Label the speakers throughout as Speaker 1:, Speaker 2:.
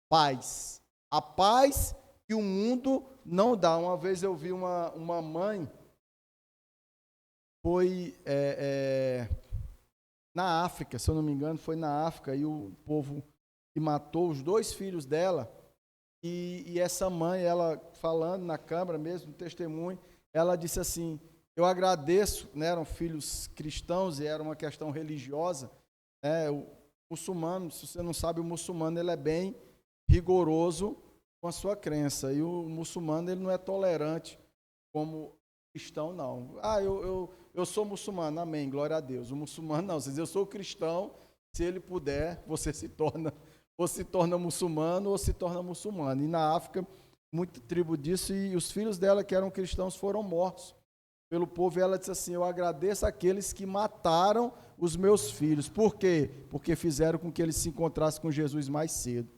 Speaker 1: paz. A paz que o mundo não dá. Uma vez eu vi uma mãe, foi na África, se eu não me engano, foi na África, e o povo que matou os 2 filhos dela, e essa mãe, ela falando na câmara mesmo, no testemunho, ela disse assim, eu agradeço, né, eram filhos cristãos e era uma questão religiosa, né, o muçulmano, se você não sabe, o muçulmano ele é bem rigoroso com a sua crença, e o muçulmano ele não é tolerante como cristão, não. Eu sou muçulmano, amém, glória a Deus. O muçulmano não, eu sou cristão, se ele puder, você se torna muçulmano ou se torna muçulmano. E na África, muita tribo disso, e os filhos dela que eram cristãos foram mortos pelo povo, e ela disse assim, eu agradeço aqueles que mataram os meus filhos. Por quê? Porque fizeram com que eles se encontrassem com Jesus mais cedo.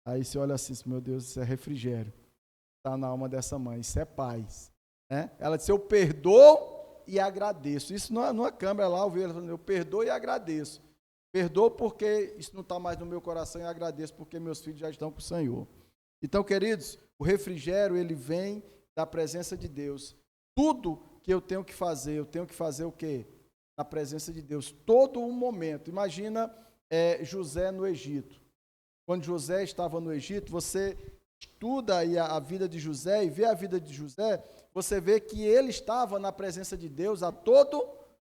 Speaker 1: Aí você olha assim, meu Deus, isso é refrigério. Está na alma dessa mãe, isso é paz. Né? Ela disse, eu perdoo e agradeço. Isso numa câmera lá, eu vi ela falando, eu perdoo e agradeço. Perdoo porque isso não está mais no meu coração e agradeço porque meus filhos já estão com o Senhor. Então, queridos, o refrigério, ele vem da presença de Deus. Tudo que eu tenho que fazer o quê? Na presença de Deus, todo um momento. Imagina José no Egito. Quando José estava no Egito, você estuda aí a vida de José e vê a vida de José, você vê que ele estava na presença de Deus a todo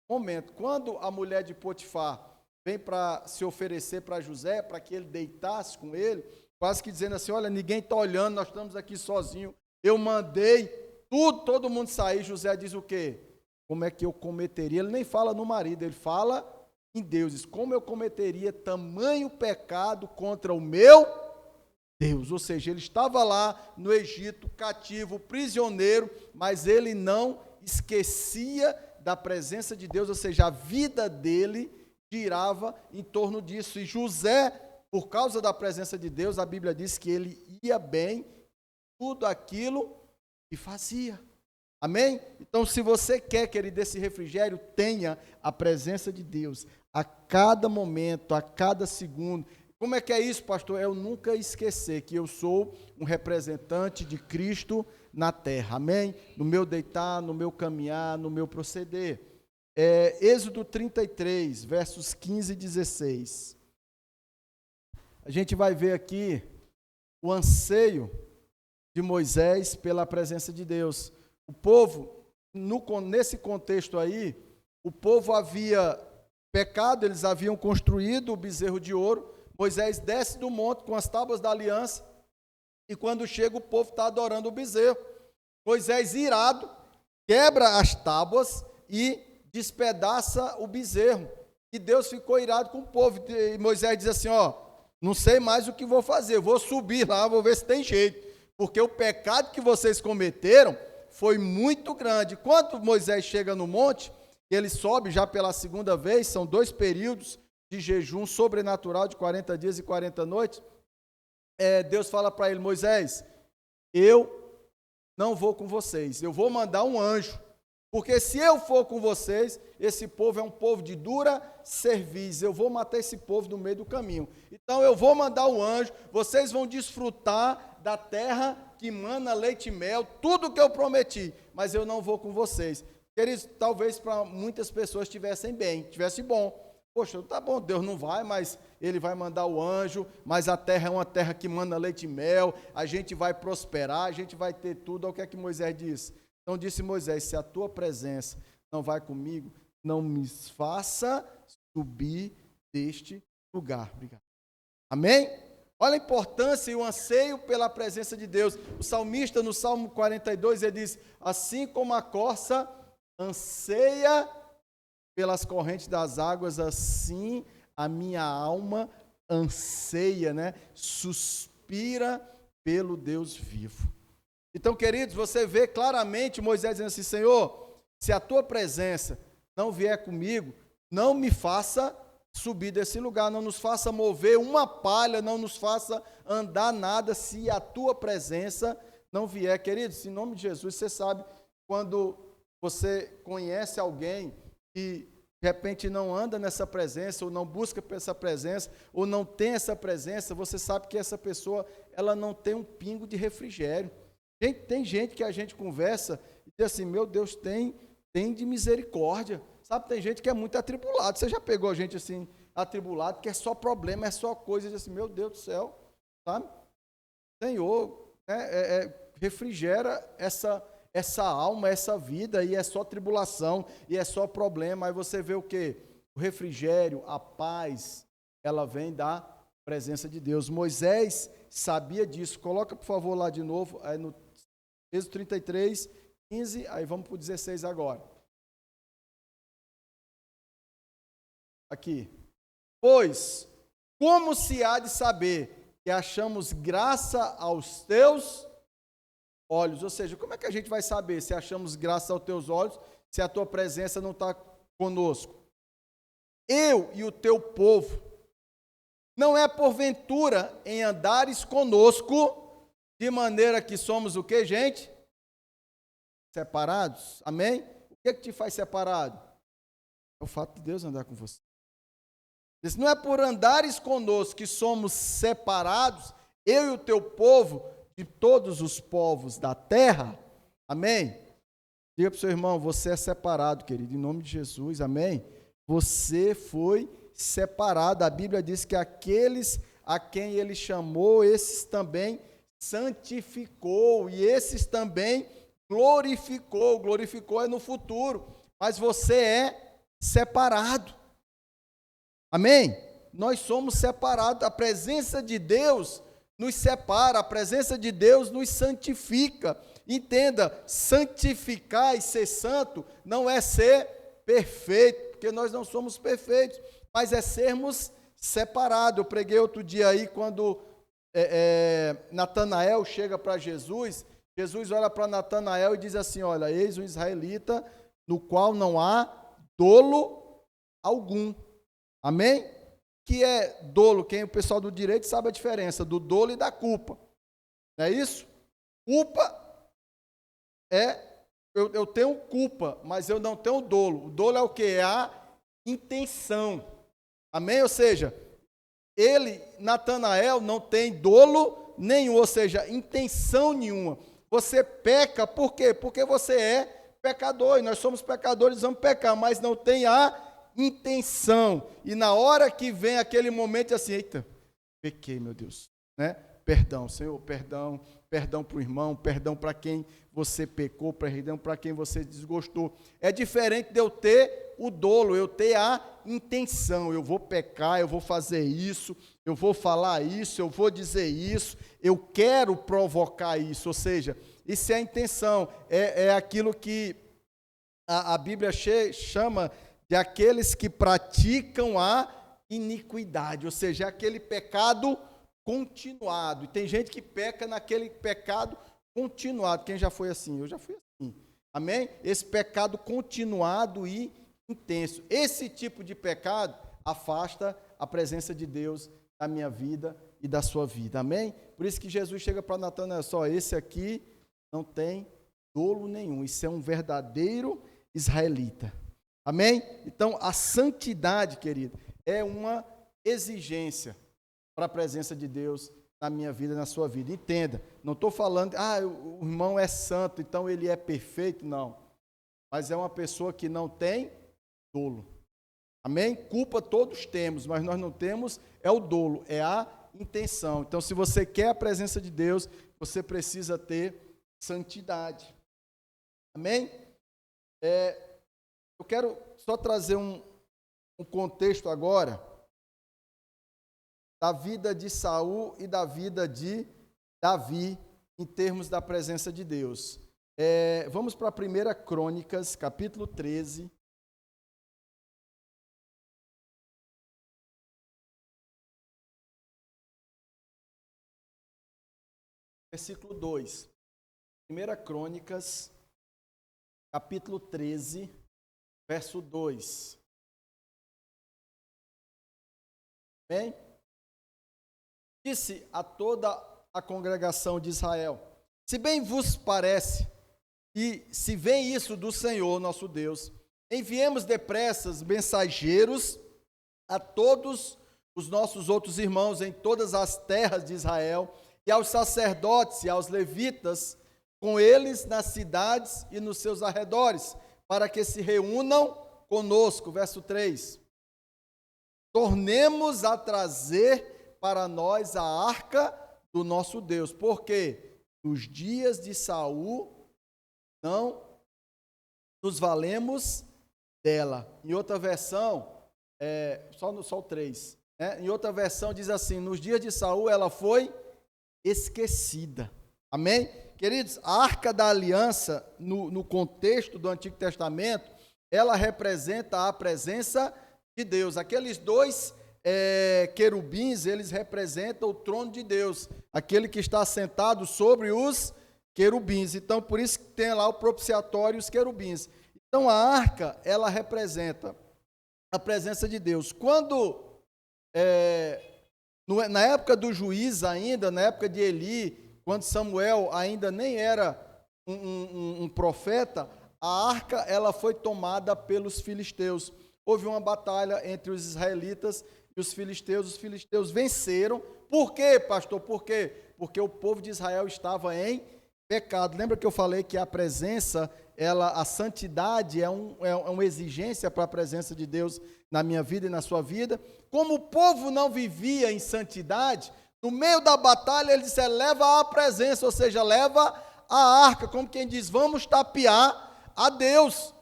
Speaker 1: momento. Quando a mulher de Potifar vem para se oferecer para José, para que ele deitasse com ele, quase que dizendo assim, olha, ninguém está olhando, nós estamos aqui sozinhos, eu mandei todo mundo sair. José diz o quê? Como é que eu cometeria? Ele nem fala no marido, ele fala em Deus. Diz, como eu cometeria tamanho pecado contra o meu Deus? Ou seja, ele estava lá no Egito, cativo, prisioneiro, mas ele não esquecia da presença de Deus, ou seja, a vida dele girava em torno disso. E José, por causa da presença de Deus, a Bíblia diz que ele ia bem tudo aquilo que fazia. Amém? Então, se você quer, querido, esse refrigério, tenha a presença de Deus a cada momento, a cada segundo. Como é que é isso, pastor? Eu nunca esquecer que eu sou um representante de Cristo na terra. Amém? No meu deitar, no meu caminhar, no meu proceder. Êxodo 33, versos 15 e 16. A gente vai ver aqui o anseio de Moisés pela presença de Deus. O povo, nesse contexto aí, o povo havia pecado, eles haviam construído o bezerro de ouro. Moisés desce do monte com as tábuas da aliança, e quando chega o povo está adorando o bezerro. Moisés, irado, quebra as tábuas e despedaça o bezerro. E Deus ficou irado com o povo. E Moisés diz assim, não sei mais o que vou fazer, vou subir lá, vou ver se tem jeito, porque o pecado que vocês cometeram foi muito grande. Quando Moisés chega no monte, ele sobe já pela segunda vez, são 2 períodos de jejum sobrenatural de 40 dias e 40 noites. Deus fala para ele, Moisés, eu não vou com vocês, eu vou mandar um anjo, porque se eu for com vocês, esse povo é um povo de dura cerviz, eu vou matar esse povo no meio do caminho. Então eu vou mandar um anjo, vocês vão desfrutar da terra que mana leite e mel, tudo que eu prometi, mas eu não vou com vocês. Queridos, talvez para muitas pessoas tivesse bom. Poxa, tá bom, Deus não vai, mas ele vai mandar o anjo, mas a terra é uma terra que mana leite e mel, a gente vai prosperar, a gente vai ter tudo. Olha o que é que Moisés disse. Então disse Moisés, se a tua presença não vai comigo, não me faça subir deste lugar. Obrigado. Amém? Olha a importância e o anseio pela presença de Deus. O salmista, no Salmo 42, ele diz, assim como a corça anseia pelas correntes das águas, assim a minha alma anseia, né? Suspira pelo Deus vivo. Então, queridos, você vê claramente Moisés dizendo assim, Senhor, se a tua presença não vier comigo, não me faça subir desse lugar, não nos faça mover uma palha, não nos faça andar nada, se a tua presença não vier. Queridos, em nome de Jesus, você sabe, quando você conhece alguém que de repente não anda nessa presença, ou não busca por essa presença, ou não tem essa presença, você sabe que essa pessoa, ela não tem um pingo de refrigério. Tem gente que a gente conversa e diz assim, meu Deus, tem de misericórdia. Sabe, tem gente que é muito atribulado. Você já pegou gente assim, atribulado, que é só problema, é só coisa, e diz assim, meu Deus do céu, sabe? Senhor, refrigera essa alma, essa vida, e é só tribulação, e é só problema. Aí você vê o quê? O refrigério, a paz, ela vem da presença de Deus. Moisés sabia disso. Coloca, por favor, lá de novo, aí no Êxodo 33, 15, aí vamos para o 16 agora. Aqui. Pois, como se há de saber que achamos graça aos teus olhos? Ou seja, como é que a gente vai saber se achamos graça aos teus olhos, se a tua presença não está conosco? Eu e o teu povo, não é porventura em andares conosco, de maneira que somos o que, gente? Separados. Amém? O que te faz separado? É o fato de Deus andar com você. Diz, não é por andares conosco que somos separados, eu e o teu povo, de todos os povos da terra. Amém? Diga para o seu irmão, você é separado, querido, em nome de Jesus. Amém? Você foi separado. A Bíblia diz que aqueles a quem ele chamou, esses também santificou, e esses também glorificou. Glorificou é no futuro, mas você é separado. Amém? Nós somos separados. A presença de Deus nos separa, a presença de Deus nos santifica. Entenda, santificar e ser santo não é ser perfeito, porque nós não somos perfeitos, mas é sermos separados. Eu preguei outro dia aí, quando Natanael chega para Jesus, Jesus olha para Natanael e diz assim, olha, eis um israelita no qual não há dolo algum. Amém? Que é dolo, quem o pessoal do direito sabe a diferença do dolo e da culpa. Não é isso? Culpa eu tenho culpa, mas eu não tenho dolo. O dolo é o que? É a intenção. Amém? Ou seja, Natanael, não tem dolo nenhum, ou seja, intenção nenhuma. Você peca, por quê? Porque você é pecador, e nós somos pecadores, vamos pecar, mas não tem a intenção. E na hora que vem aquele momento assim, eita, pequei, meu Deus, né? Perdão, Senhor, perdão para o irmão, perdão para quem você pecou, perdão para quem você desgostou. É diferente de eu ter o dolo, eu ter a intenção, eu vou pecar, eu vou fazer isso, eu vou falar isso, eu vou dizer isso, eu quero provocar isso, ou seja, isso é a intenção, é aquilo que a Bíblia chama de aqueles que praticam a iniquidade, ou seja, aquele pecado continuado. E tem gente que peca naquele pecado continuado. Quem já foi assim? Eu já fui assim. Amém? Esse pecado continuado e intenso. Esse tipo de pecado afasta a presença de Deus da minha vida e da sua vida. Amém? Por isso que Jesus chega para Natanael, só esse aqui não tem dolo nenhum. Isso é um verdadeiro israelita. Amém? Então, a santidade, querido, é uma exigência para a presença de Deus na minha vida, na sua vida. Entenda, não estou falando, o irmão é santo, então ele é perfeito, não. Mas é uma pessoa que não tem dolo. Amém? Culpa todos temos, mas nós não temos, é o dolo, é a intenção. Então, se você quer a presença de Deus, você precisa ter santidade. Amém? Eu quero só trazer um contexto agora da vida de Saul e da vida de Davi, em termos da presença de Deus. Vamos para a 1 Crônicas, capítulo 13. Versículo 2. 1 Crônicas, capítulo 13, verso 2. Bem? Disse a toda a congregação de Israel: se bem vos parece, e se vem isso do Senhor nosso Deus, enviemos depressa mensageiros a todos os nossos outros irmãos em todas as terras de Israel, e aos sacerdotes e aos levitas, com eles nas cidades e nos seus arredores, para que se reúnam conosco. Verso 3. Tornemos a trazer para nós a arca do nosso Deus, porque nos dias de Saul não nos valemos dela. Em outra versão, só o 3, né? Em outra versão diz assim: nos dias de Saul ela foi esquecida. Amém? Queridos, a arca da aliança, no contexto do Antigo Testamento, ela representa a presença de Deus. Aqueles dois querubins, eles representam o trono de Deus, aquele que está sentado sobre os querubins. Então, por isso que tem lá o propiciatório e os querubins. Então, a arca, ela representa a presença de Deus. Quando, na época do juiz ainda, na época de Eli, quando Samuel ainda nem era um profeta, a arca, ela foi tomada pelos filisteus. Houve uma batalha entre os israelitas e os filisteus venceram. Por quê, pastor? Por quê? Porque o povo de Israel estava em pecado. Lembra que eu falei que a presença, a santidade é uma exigência para a presença de Deus na minha vida e na sua vida? Como o povo não vivia em santidade, no meio da batalha ele disse: leva a presença, ou seja, leva a arca, como quem diz, vamos tapear a Deus.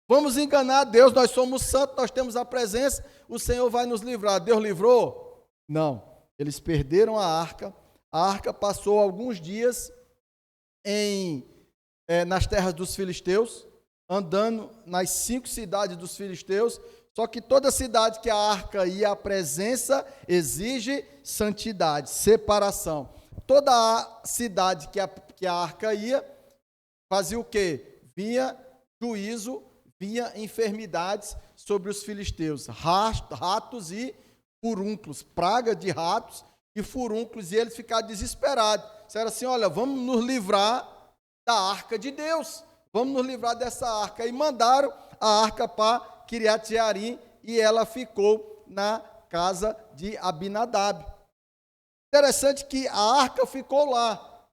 Speaker 1: Vamos enganar a Deus, nós somos santos, nós temos a presença, o Senhor vai nos livrar. Deus livrou? Não. Eles perderam a arca passou alguns dias nas terras dos filisteus, andando nas 5 cidades dos filisteus, só que toda cidade que a arca ia, a presença exige santidade, separação. Toda a cidade que a arca ia, fazia o quê? Vinha juízo, vinha enfermidades sobre os filisteus, ratos e furúnculos, praga de ratos e furúnculos, e eles ficaram desesperados. Disseram assim: olha, vamos nos livrar da arca de Deus, vamos nos livrar dessa arca. E mandaram a arca para Kiriat Jearim, e ela ficou na casa de Abinadab. Interessante que a arca ficou lá.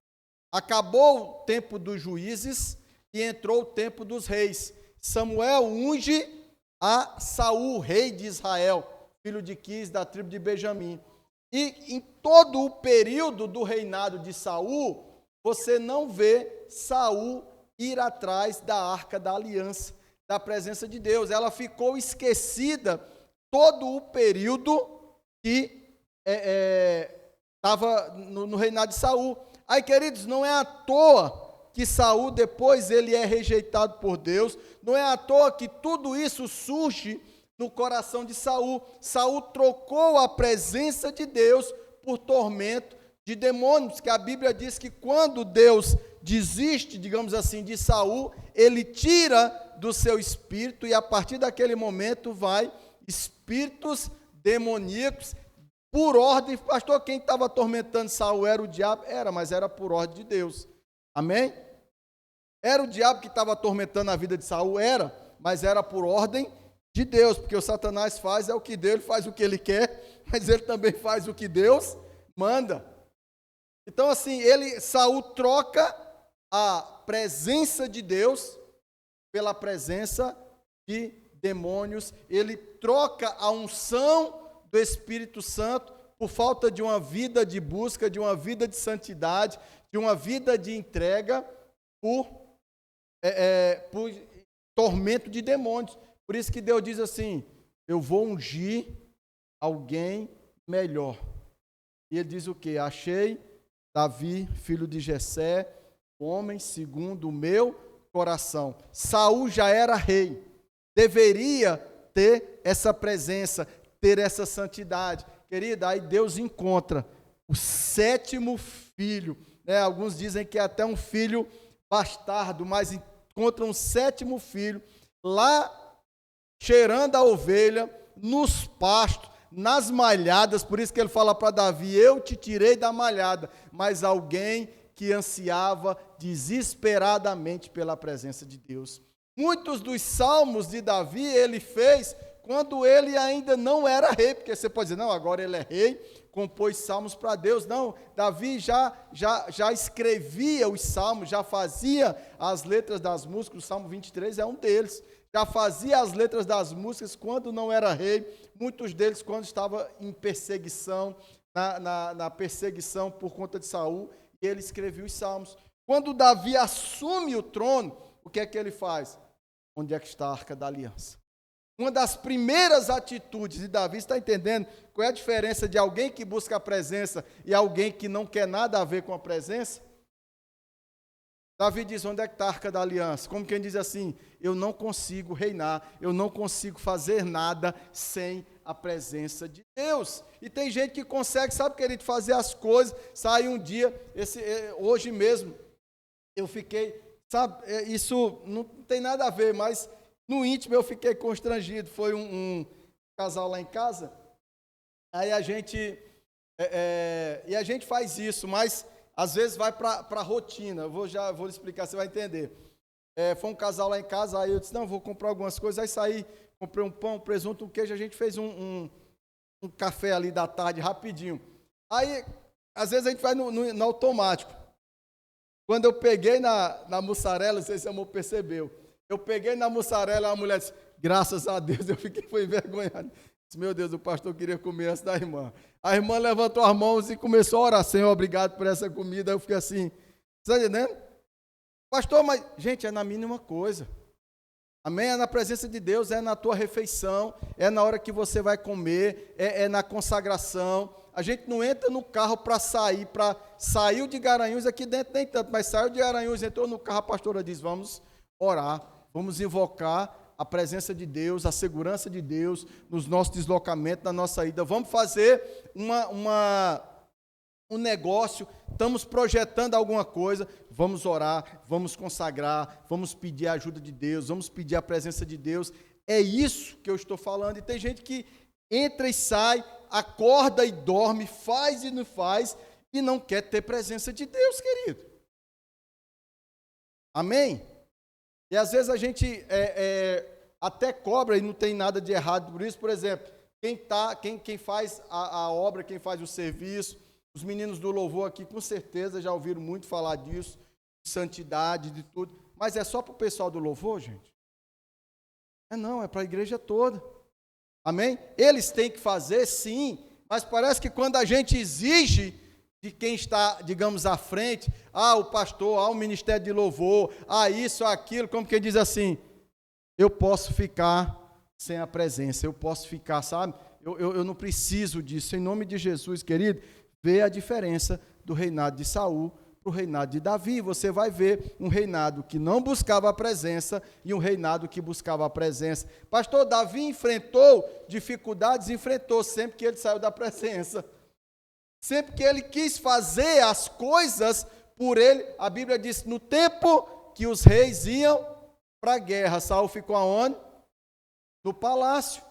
Speaker 1: Acabou o tempo dos juízes e entrou o tempo dos reis. Samuel unge a Saul, rei de Israel, filho de Quis, da tribo de Benjamim. E em todo o período do reinado de Saul, você não vê Saul ir atrás da arca da aliança, da presença de Deus. Ela ficou esquecida todo o período que estava no reinado de Saul. Aí, queridos, não é à toa que Saul depois ele é rejeitado por Deus, não é à toa que tudo isso surge no coração de Saul. Saul trocou a presença de Deus por tormento de demônios, que a Bíblia diz que quando Deus desiste, digamos assim, de Saul, ele tira do seu espírito, e a partir daquele momento vai espíritos demoníacos por ordem. Pastor, quem estava atormentando Saul era o diabo? Mas era por ordem de Deus. Amém? Era o diabo que estava atormentando a vida de Saul? Mas era por ordem de Deus, porque o Satanás faz o que Deus, faz o que ele quer, mas ele também faz o que Deus manda. Então, assim, Saul troca a presença de Deus pela presença de demônios, ele troca a unção do Espírito Santo por falta de uma vida de busca, de uma vida de santidade, de uma vida de entrega por tormento de demônios. Por isso que Deus diz assim: eu vou ungir alguém melhor. E ele diz o quê? Achei Davi, filho de Jessé, homem segundo o meu coração. Saul já era rei, deveria ter essa presença, ter essa santidade. Querida, aí Deus encontra o 7º filho, né? Alguns dizem que é até um filho bastardo, mas encontra um 7º filho lá cheirando a ovelha, nos pastos, nas malhadas. Por isso que ele fala para Davi: eu te tirei da malhada. Mas alguém que ansiava desesperadamente pela presença de Deus. Muitos dos salmos de Davi ele fez quando ele ainda não era rei, porque você pode dizer, não, agora ele é rei, compôs salmos para Deus. Não, Davi já escrevia os salmos, já fazia as letras das músicas, o Salmo 23 é um deles. Já fazia as letras das músicas quando não era rei, muitos deles quando estava em perseguição, na perseguição por conta de Saul, e ele escrevia os salmos. Quando Davi assume o trono, o que é que ele faz? Onde é que está a Arca da Aliança? Uma das primeiras atitudes de Davi, está entendendo qual é a diferença de alguém que busca a presença e alguém que não quer nada a ver com a presença? Davi diz, onde é que está a Arca da Aliança? Como quem diz assim, eu não consigo reinar, eu não consigo fazer nada sem a presença de Deus. E tem gente que consegue, sabe, querido, fazer as coisas. Sai um dia, hoje mesmo, eu fiquei, sabe, isso não tem nada a ver, mas no íntimo eu fiquei constrangido. Foi um casal lá em casa, aí a gente, e a gente faz isso, mas às vezes vai para a rotina. Eu vou explicar, você vai entender. Foi um casal lá em casa, aí eu disse, não, vou comprar algumas coisas, aí saí, comprei um pão, um presunto, um queijo, a gente fez um café ali da tarde, rapidinho. Aí, às vezes a gente vai no automático. Quando eu peguei na mussarela, não sei se a amor percebeu, eu peguei na mussarela, a mulher disse, graças a Deus, eu fui envergonhado. Disse, meu Deus, o pastor queria comer antes da irmã. A irmã levantou as mãos e começou a orar, Senhor, obrigado por essa comida. Eu fiquei assim, você está entendendo? Pastor, mas, gente, é na mínima coisa. Amém? É na presença de Deus, é na tua refeição, é na hora que você vai comer, é na consagração. A gente não entra no carro saiu de Garanhuns, aqui dentro nem tanto, mas saiu de Garanhuns, entrou no carro, a pastora diz, vamos orar, vamos invocar a presença de Deus, a segurança de Deus nos nossos deslocamentos, na nossa ida. Vamos fazer um negócio, estamos projetando alguma coisa, vamos orar, vamos consagrar, vamos pedir a ajuda de Deus, vamos pedir a presença de Deus. É isso que eu estou falando. E tem gente que entra e sai, acorda e dorme, faz e não faz, e não quer ter presença de Deus, querido. Amém? E às vezes a gente até cobra, e não tem nada de errado por isso. Por exemplo, quem faz a obra, quem faz o serviço, os meninos do louvor aqui com certeza já ouviram muito falar disso, de santidade, de tudo. Mas é só para o pessoal do louvor, gente? Não, é para a igreja toda. Amém? Eles têm que fazer, sim, mas parece que quando a gente exige de quem está, digamos, à frente, o pastor, o ministério de louvor, isso, aquilo, como quem diz assim, eu posso ficar sem a presença, eu posso ficar, sabe? Eu não preciso disso. Em nome de Jesus, querido, vê a diferença do reinado de Saul para o reinado de Davi. Você vai ver um reinado que não buscava a presença e um reinado que buscava a presença. Pastor, Davi enfrentou dificuldades, enfrentou sempre que ele saiu da presença. Sempre que ele quis fazer as coisas por ele, a Bíblia diz, no tempo que os reis iam para a guerra, Saul ficou aonde? No palácio.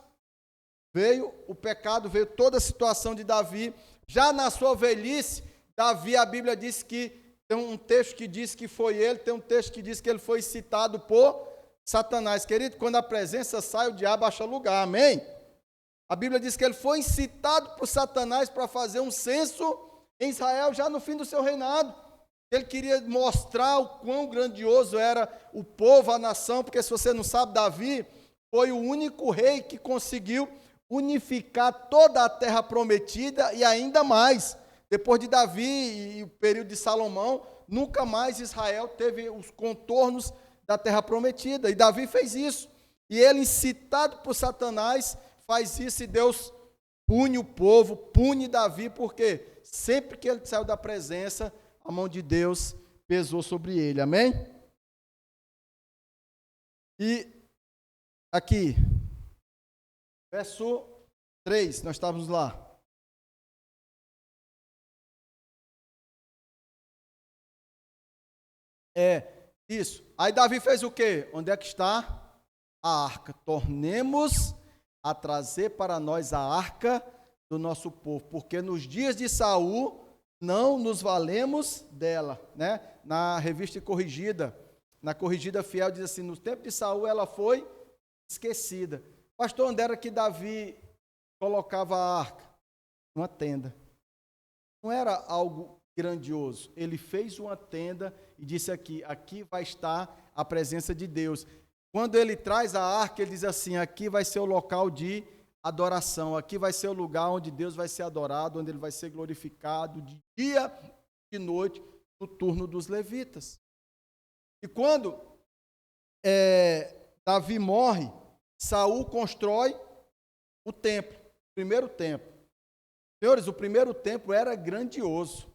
Speaker 1: Veio o pecado, veio toda a situação de Davi. Já na sua velhice, Davi, a Bíblia diz que, tem um texto que diz que foi ele, tem um texto que diz que ele foi citado por Satanás. Querido, quando a presença sai, o diabo acha lugar, amém? A Bíblia diz que ele foi incitado por Satanás para fazer um censo em Israel já no fim do seu reinado. Ele queria mostrar o quão grandioso era o povo, a nação, porque se você não sabe, Davi foi o único rei que conseguiu unificar toda a terra prometida e ainda mais. Depois de Davi e o período de Salomão, nunca mais Israel teve os contornos da terra prometida. E Davi fez isso. E ele, incitado por Satanás, faz isso e Deus pune o povo, pune Davi, porque sempre que ele saiu da presença, a mão de Deus pesou sobre ele. Amém? E aqui, verso 3, nós estávamos lá. Isso. Aí Davi fez o quê? Onde é que está a arca? Tornemos a trazer para nós a arca do nosso povo, porque nos dias de Saul não nos valemos dela, né? Na revista corrigida, Na Corrigida Fiel diz assim, no tempo de Saul ela foi esquecida. Pastor, onde era que Davi colocava a arca? Uma tenda. Não era algo grandioso. Ele fez uma tenda e disse aqui vai estar a presença de Deus. Quando ele traz a arca, ele diz assim, aqui vai ser o local de adoração, aqui vai ser o lugar onde Deus vai ser adorado, onde ele vai ser glorificado de dia e de noite, no turno dos levitas. E quando Davi morre, Saul constrói o templo, o primeiro templo. Senhores, o primeiro templo era grandioso,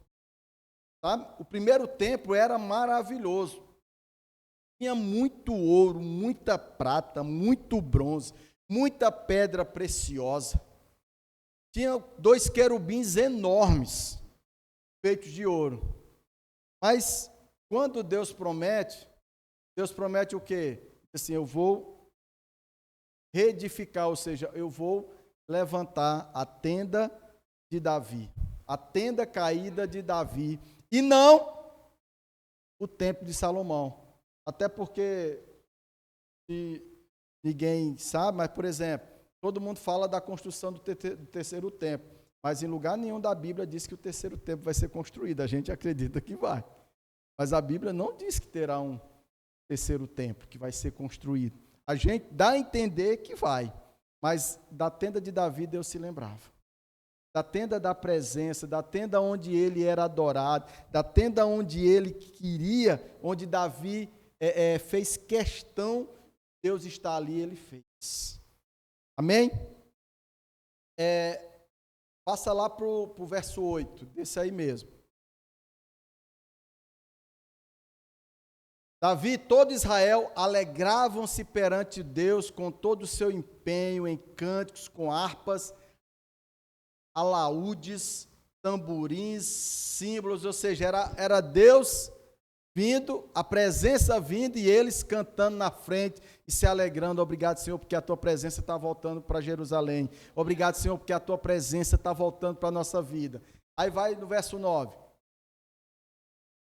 Speaker 1: sabe? O primeiro templo era maravilhoso. Tinha muito ouro, muita prata, muito bronze, muita pedra preciosa. Tinha 2 querubins enormes, feitos de ouro. Mas quando Deus promete o quê? Assim, eu vou reedificar, ou seja, eu vou levantar a tenda de Davi, a tenda caída de Davi, e não o templo de Salomão. Até porque, se ninguém sabe, mas, por exemplo, todo mundo fala da construção do terceiro templo, mas em lugar nenhum da Bíblia diz que o terceiro templo vai ser construído. A gente acredita que vai. Mas a Bíblia não diz que terá um terceiro templo que vai ser construído. A gente dá a entender que vai, mas da tenda de Davi Deus se lembrava. Da tenda da presença, da tenda onde ele era adorado, da tenda onde ele queria, onde Davi fez questão, Deus está ali, ele fez. Amém? Passa lá para o verso 8, desse aí mesmo. Davi e todo Israel alegravam-se perante Deus com todo o seu empenho em cânticos, com harpas, alaúdes, tamborins, símbolos, ou seja, era Deus vindo, a presença vindo e eles cantando na frente e se alegrando. Obrigado, Senhor, porque a tua presença está voltando para Jerusalém. Obrigado, Senhor, porque a tua presença está voltando para a nossa vida. Aí vai no verso 9.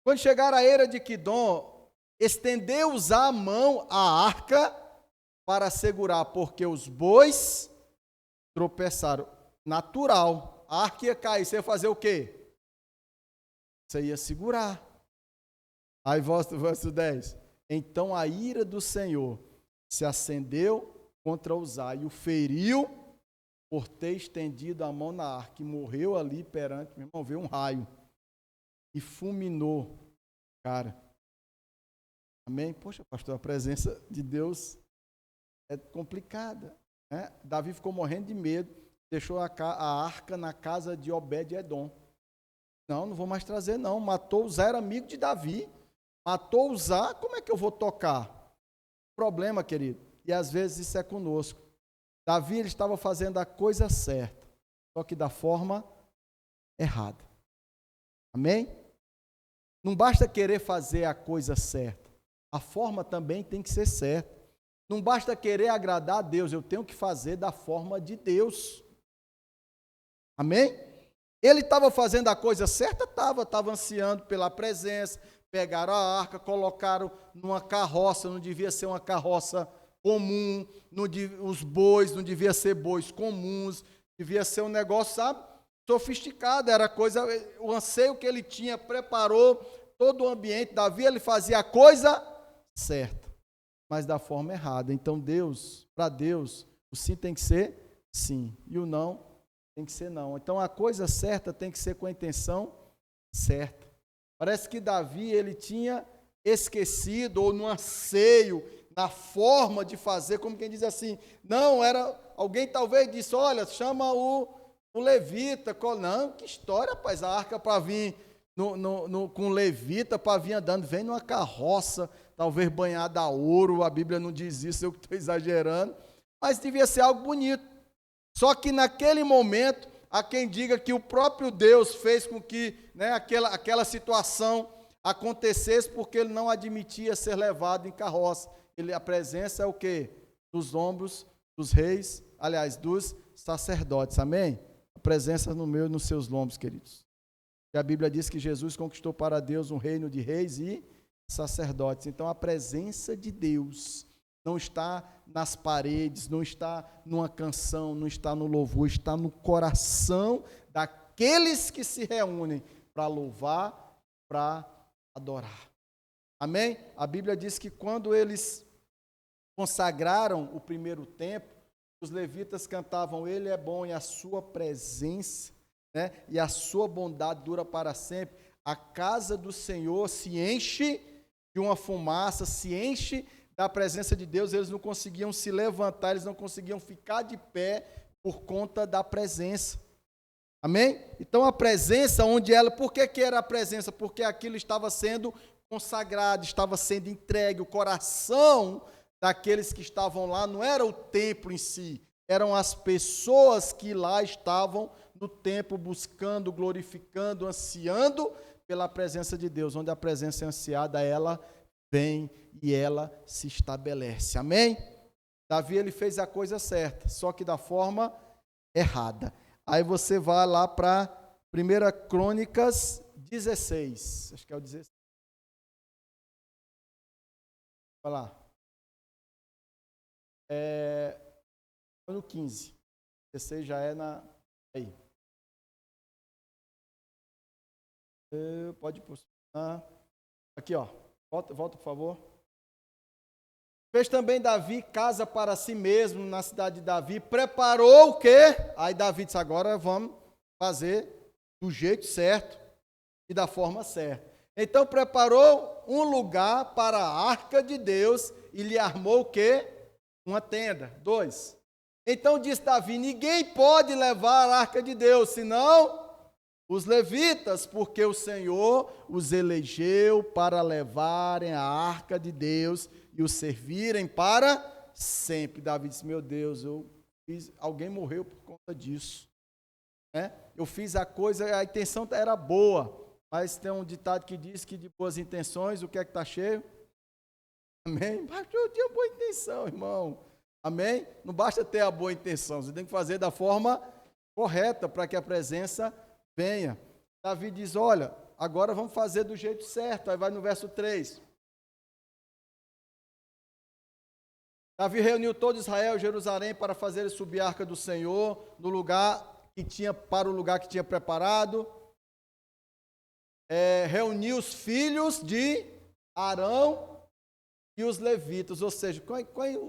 Speaker 1: Quando chegar a era de Quidom, estendeu-os a mão à arca para segurar, porque os bois tropeçaram. Natural, a arca ia cair, você ia fazer o quê? Você ia segurar. Aí verso 10. Então a ira do Senhor se acendeu contra Uzá e o feriu por ter estendido a mão na arca, e morreu ali perante, meu irmão, veio um raio e fulminou, cara. Amém? Poxa, pastor, a presença de Deus é complicada, né? Davi ficou morrendo de medo, deixou a arca na casa de Obed-Edom. Não vou mais trazer não, matou Uzá, era amigo de Davi, matou Uzá, como é que eu vou tocar? Problema, querido, e às vezes isso é conosco. Davi, ele estava fazendo a coisa certa, só que da forma errada. Amém? Não basta querer fazer a coisa certa, a forma também tem que ser certa. Não basta querer agradar a Deus, eu tenho que fazer da forma de Deus. Amém? Ele estava fazendo a coisa certa? Estava ansiando pela presença, pegaram a arca, colocaram numa carroça, não devia ser uma carroça comum, os bois não devia ser bois comuns, devia ser um negócio, sabe, sofisticado, era coisa, o anseio que ele tinha, preparou todo o ambiente. Davi, ele fazia a coisa certa, mas da forma errada. Então para Deus, o sim tem que ser sim, e o não tem que ser não. Então a coisa certa tem que ser com a intenção certa. Parece que Davi, ele tinha esquecido, ou no anseio, na forma de fazer, como quem diz assim, não, alguém talvez disse, olha, chama o levita. Não, que história, rapaz, a arca para vir com o levita, para vir andando, vem numa carroça, talvez banhada a ouro, a Bíblia não diz isso, eu que estou exagerando, mas devia ser algo bonito. Só que naquele momento, há quem diga que o próprio Deus fez com que, né, aquela situação acontecesse, porque ele não admitia ser levado em carroça. A presença é o quê? Dos ombros dos reis, aliás, dos sacerdotes, amém? A presença no meu e nos seus lombos, queridos. E a Bíblia diz que Jesus conquistou para Deus um reino de reis e sacerdotes. Então, a presença de Deus não está nas paredes, não está numa canção, não está no louvor, está no coração daqueles que se reúnem para louvar, para adorar. Amém? A Bíblia diz que quando eles consagraram o primeiro templo, os levitas cantavam: Ele é bom e a sua presença, né, e a sua bondade dura para sempre. A casa do Senhor se enche de uma fumaça, se enche da presença de Deus. Eles não conseguiam se levantar, eles não conseguiam ficar de pé por conta da presença. Amém? Então a presença, onde ela, por que era a presença? Porque aquilo estava sendo consagrado, estava sendo entregue. O coração daqueles que estavam lá não era o templo em si, eram as pessoas que lá estavam no templo buscando, glorificando, ansiando pela presença de Deus. Onde a presença é ansiada, ela vem e ela se estabelece. Amém? Davi, ele fez a coisa certa, só que da forma errada. Aí você vai lá para 1 Crônicas 16. Acho que é o 16. Vai lá. No 15. 16 já é na... Aí. Pode posicionar. Aqui, ó. Volta, por favor. Fez também Davi casa para si mesmo na cidade de Davi. Preparou o quê? Aí Davi disse: agora vamos fazer do jeito certo e da forma certa. Então preparou um lugar para a arca de Deus e lhe armou o quê? Uma tenda. 2. Então disse Davi: ninguém pode levar a arca de Deus, senão os levitas, porque o Senhor os elegeu para levarem a arca de Deus e o servirem para sempre. Davi disse: meu Deus, alguém morreu por conta disso. Eu fiz a coisa, a intenção era boa, mas tem um ditado que diz que de boas intenções, o que é que está cheio? Amém? Mas eu tinha boa intenção, irmão. Amém? Não basta ter a boa intenção, você tem que fazer da forma correta para que a presença venha. Davi diz: olha, agora vamos fazer do jeito certo. Aí vai no verso 3. Davi reuniu todo Israel e Jerusalém para fazer subir a arca do Senhor no lugar que tinha, para o lugar que tinha preparado. Reuniu os filhos de Arão e os levitas, ou seja,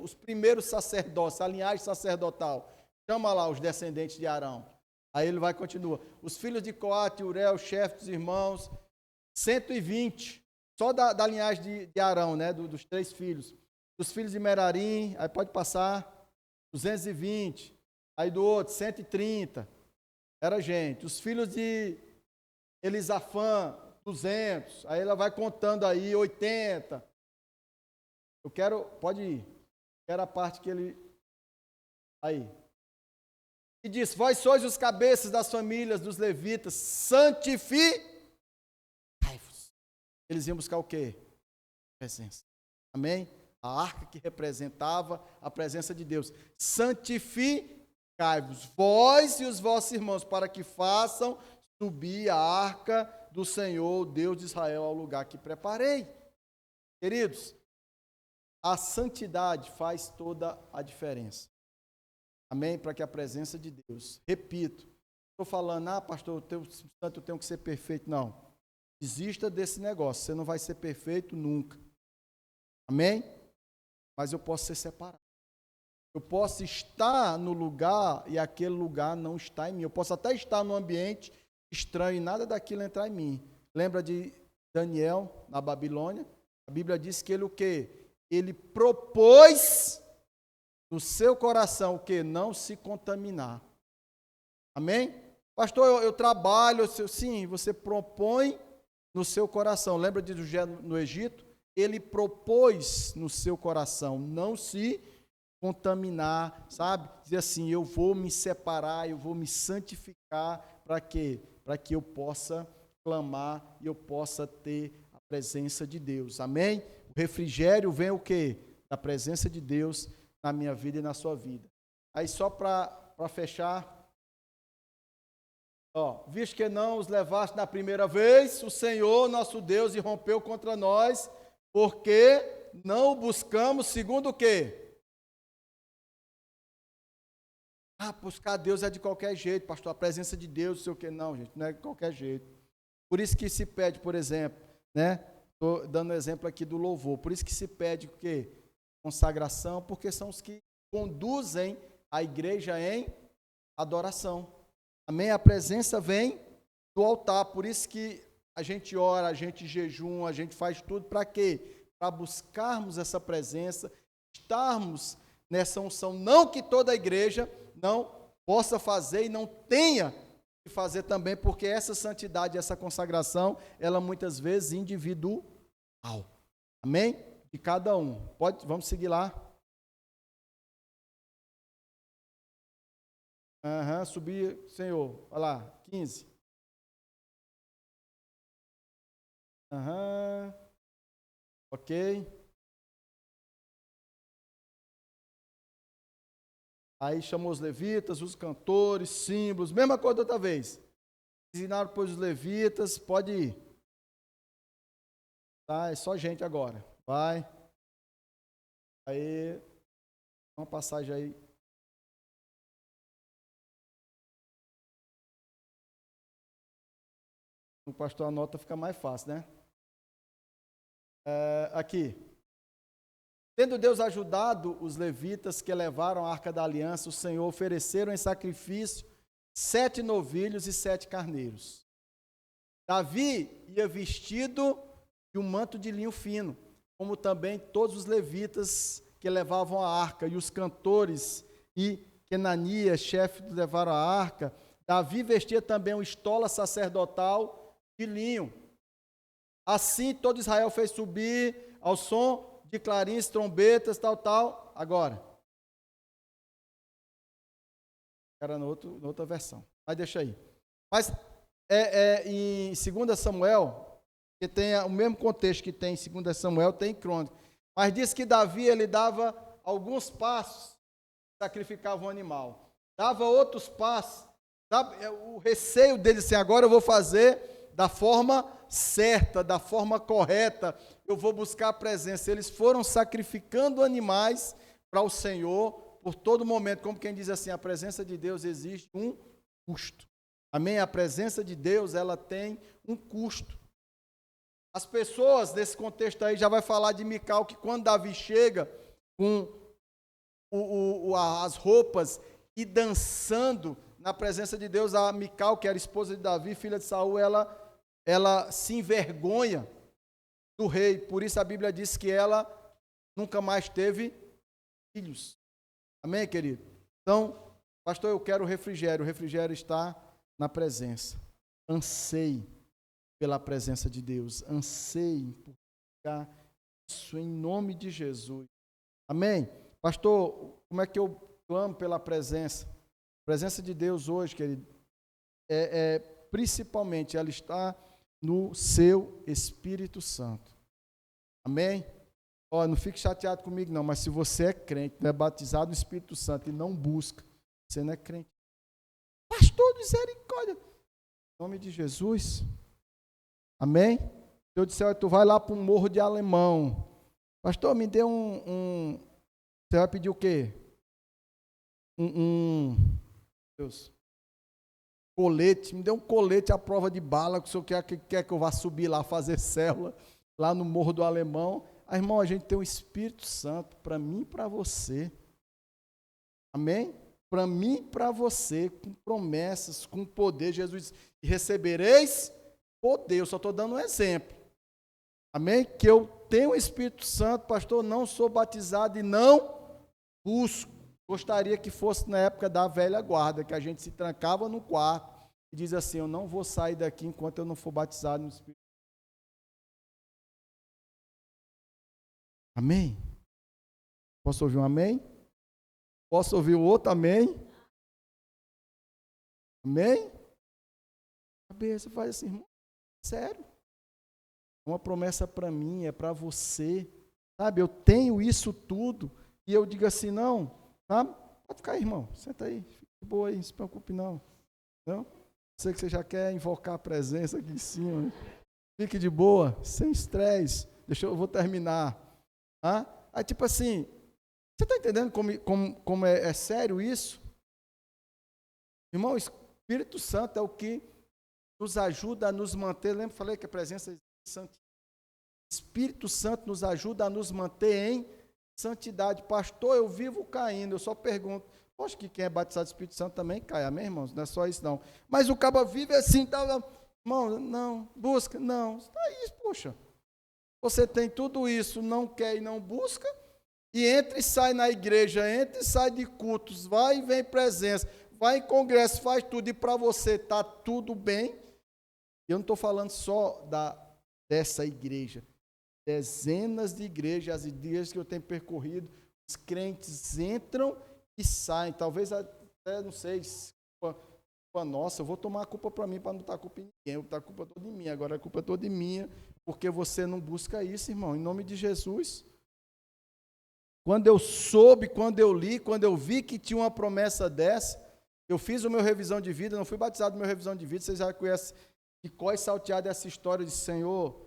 Speaker 1: os primeiros sacerdotes, a linhagem sacerdotal. Chama lá os descendentes de Arão. Aí ele vai e continua. Os filhos de Coate, Uriel, chefe dos irmãos, 120, só da linhagem de Arão, né, dos 3 filhos. Dos filhos de Merarim, aí pode passar, 220. Aí do outro, 130. Era gente. Os filhos de Elisafã, 200. Aí ela vai contando aí, 80. Pode ir. Quero a parte que ele... Aí. E diz: vós sois os cabeças das famílias dos levitas, santificai-vos. Eles iam buscar o quê? Presença. Amém? A arca que representava a presença de Deus. Santificai-vos, vós e os vossos irmãos, para que façam subir a arca do Senhor, Deus de Israel, ao lugar que preparei. Queridos, a santidade faz toda a diferença. Amém? Para que a presença de Deus, repito, estou falando: pastor, eu tenho que ser perfeito. Não, desista desse negócio, você não vai ser perfeito nunca. Amém? Mas eu posso ser separado. Eu posso estar no lugar e aquele lugar não está em mim. Eu posso até estar num ambiente estranho e nada daquilo entrar em mim. Lembra de Daniel na Babilônia? A Bíblia diz que ele o quê? Ele propôs no seu coração o quê? Não se contaminar. Amém? Pastor, eu trabalho. Sim, você propõe no seu coração. Lembra de José no Egito? Ele propôs no seu coração não se contaminar, sabe? Dizer assim: eu vou me separar, eu vou me santificar. Para quê? Para que eu possa clamar e eu possa ter a presença de Deus. Amém? O refrigério vem o quê? Da presença de Deus na minha vida e na sua vida. Aí só para fechar, visto que não os levaste na primeira vez, o Senhor nosso Deus irrompeu contra nós Porque não o buscamos segundo o quê? Buscar Deus é de qualquer jeito, pastor, a presença de Deus, não sei o quê. Não, gente, não é de qualquer jeito. Por isso que se pede, por exemplo, né? Estou dando exemplo aqui do louvor. Por isso que se pede o quê? Consagração, porque são os que conduzem a igreja em adoração. Amém? A presença vem do altar. Por isso que a gente ora, a gente jejum, a gente faz tudo para quê? Para buscarmos essa presença, estarmos nessa unção. Não que toda a igreja não possa fazer e não tenha que fazer também, porque essa santidade, essa consagração, ela muitas vezes individual. Amém? De cada um. Vamos seguir lá. Subir, Senhor. Olha lá, 15. Ok. Aí chamou os levitas, os cantores, símbolos, mesma coisa da outra vez. Ensinaram, pois, os levitas, pode ir. Tá, é só gente agora. Vai. Aí, uma passagem aí. O pastor anota, fica mais fácil, né? Aqui. Tendo Deus ajudado os levitas que levaram a arca da aliança, o Senhor ofereceram em sacrifício 7 novilhos e 7 carneiros. Davi ia vestido de um manto de linho fino, como também todos os levitas que levavam a arca, e os cantores e Kenanias, chefe que levaram a arca. Davi vestia também uma estola sacerdotal de linho. Assim todo Israel fez subir ao som de clarins, trombetas, tal. Agora. Era na outra versão. Mas deixa aí. Mas em 2 Samuel, que tem o mesmo contexto que tem em 2 Samuel, tem em Crônica. Mas diz que Davi, ele dava alguns passos, sacrificava um animal. Dava outros passos. O receio dele, assim, agora eu vou fazer da forma certa, da forma correta, eu vou buscar a presença. Eles foram sacrificando animais para o Senhor por todo momento, como quem diz assim, a presença de Deus existe um custo. Amém? A presença de Deus, ela tem um custo. As pessoas, nesse contexto aí, já vai falar de Mical, que quando Davi chega com as roupas e dançando na presença de Deus, a Mical, que era esposa de Davi, filha de Saul, ela se envergonha do rei. Por isso a Bíblia diz que ela nunca mais teve filhos. Amém, querido? Então, pastor, eu quero refrigério. O refrigério está na presença. Anseie pela presença de Deus. Anseie por ficar isso em nome de Jesus. Amém? Pastor, como é que eu clamo pela presença? A presença de Deus hoje, querido, principalmente ela está no seu Espírito Santo. Amém? Não fique chateado comigo não, mas se você é crente, não é batizado no Espírito Santo e não busca, você não é crente. Pastor, misericórdia. Em nome de Jesus. Amém? Deus do céu, tu vai lá para um morro de Alemão. Pastor, me dê você vai pedir o quê? Deus. Colete, me dê um colete à prova de bala, que o senhor quer que eu vá subir lá, fazer célula, lá no Morro do Alemão. Irmão, a gente tem o Espírito Santo para mim e para você. Amém? Para mim e para você, com promessas, com poder. Jesus disse, recebereis poder. Eu só estou dando um exemplo. Amém? Que eu tenho o Espírito Santo, pastor, não sou batizado e não busco. Gostaria que fosse na época da velha guarda, que a gente se trancava no quarto e diz assim, eu não vou sair daqui enquanto eu não for batizado no Espírito. Amém? Posso ouvir um amém? Posso ouvir o outro amém? Amém? Cabeça, faz assim, irmão, sério? É uma promessa para mim, é para você. Sabe, eu tenho isso tudo e eu digo assim, não, tá? Pode ficar aí, irmão, senta aí, fica de boa aí, não se preocupe não. Não? Sei que você já quer invocar a presença aqui em cima. Fique de boa, sem estresse. eu vou terminar. Aí tipo assim, você está entendendo como é sério isso? Irmão, o Espírito Santo é o que nos ajuda a nos manter, lembra, falei que a presença de santidade. O Espírito Santo nos ajuda a nos manter em santidade. Pastor, eu vivo caindo, eu só pergunto, acho que quem é batizado do Espírito Santo também cai, amém, irmãos? Não é só isso não. Mas o cabo vive assim, tá, irmão, não, busca, não, é isso, poxa. Você tem tudo isso, não quer e não busca, e entra e sai na igreja, entra e sai de cultos, vai e vem presença, vai em congresso, faz tudo, e para você está tudo bem. Eu não estou falando só dessa igreja, dezenas de igrejas, as igrejas que eu tenho percorrido, os crentes entram e saem, talvez até, não sei, culpa nossa, eu vou tomar a culpa para mim, para não estar a culpa em ninguém, eu vou botar a culpa toda em mim, agora a culpa é toda em minha, porque você não busca isso, irmão, em nome de Jesus. Quando eu soube, quando eu li, quando eu vi que tinha uma promessa dessa, eu fiz o meu revisão de vida, não fui batizado no meu revisão de vida, vocês já conhecem, e coi salteado essa história de Senhor,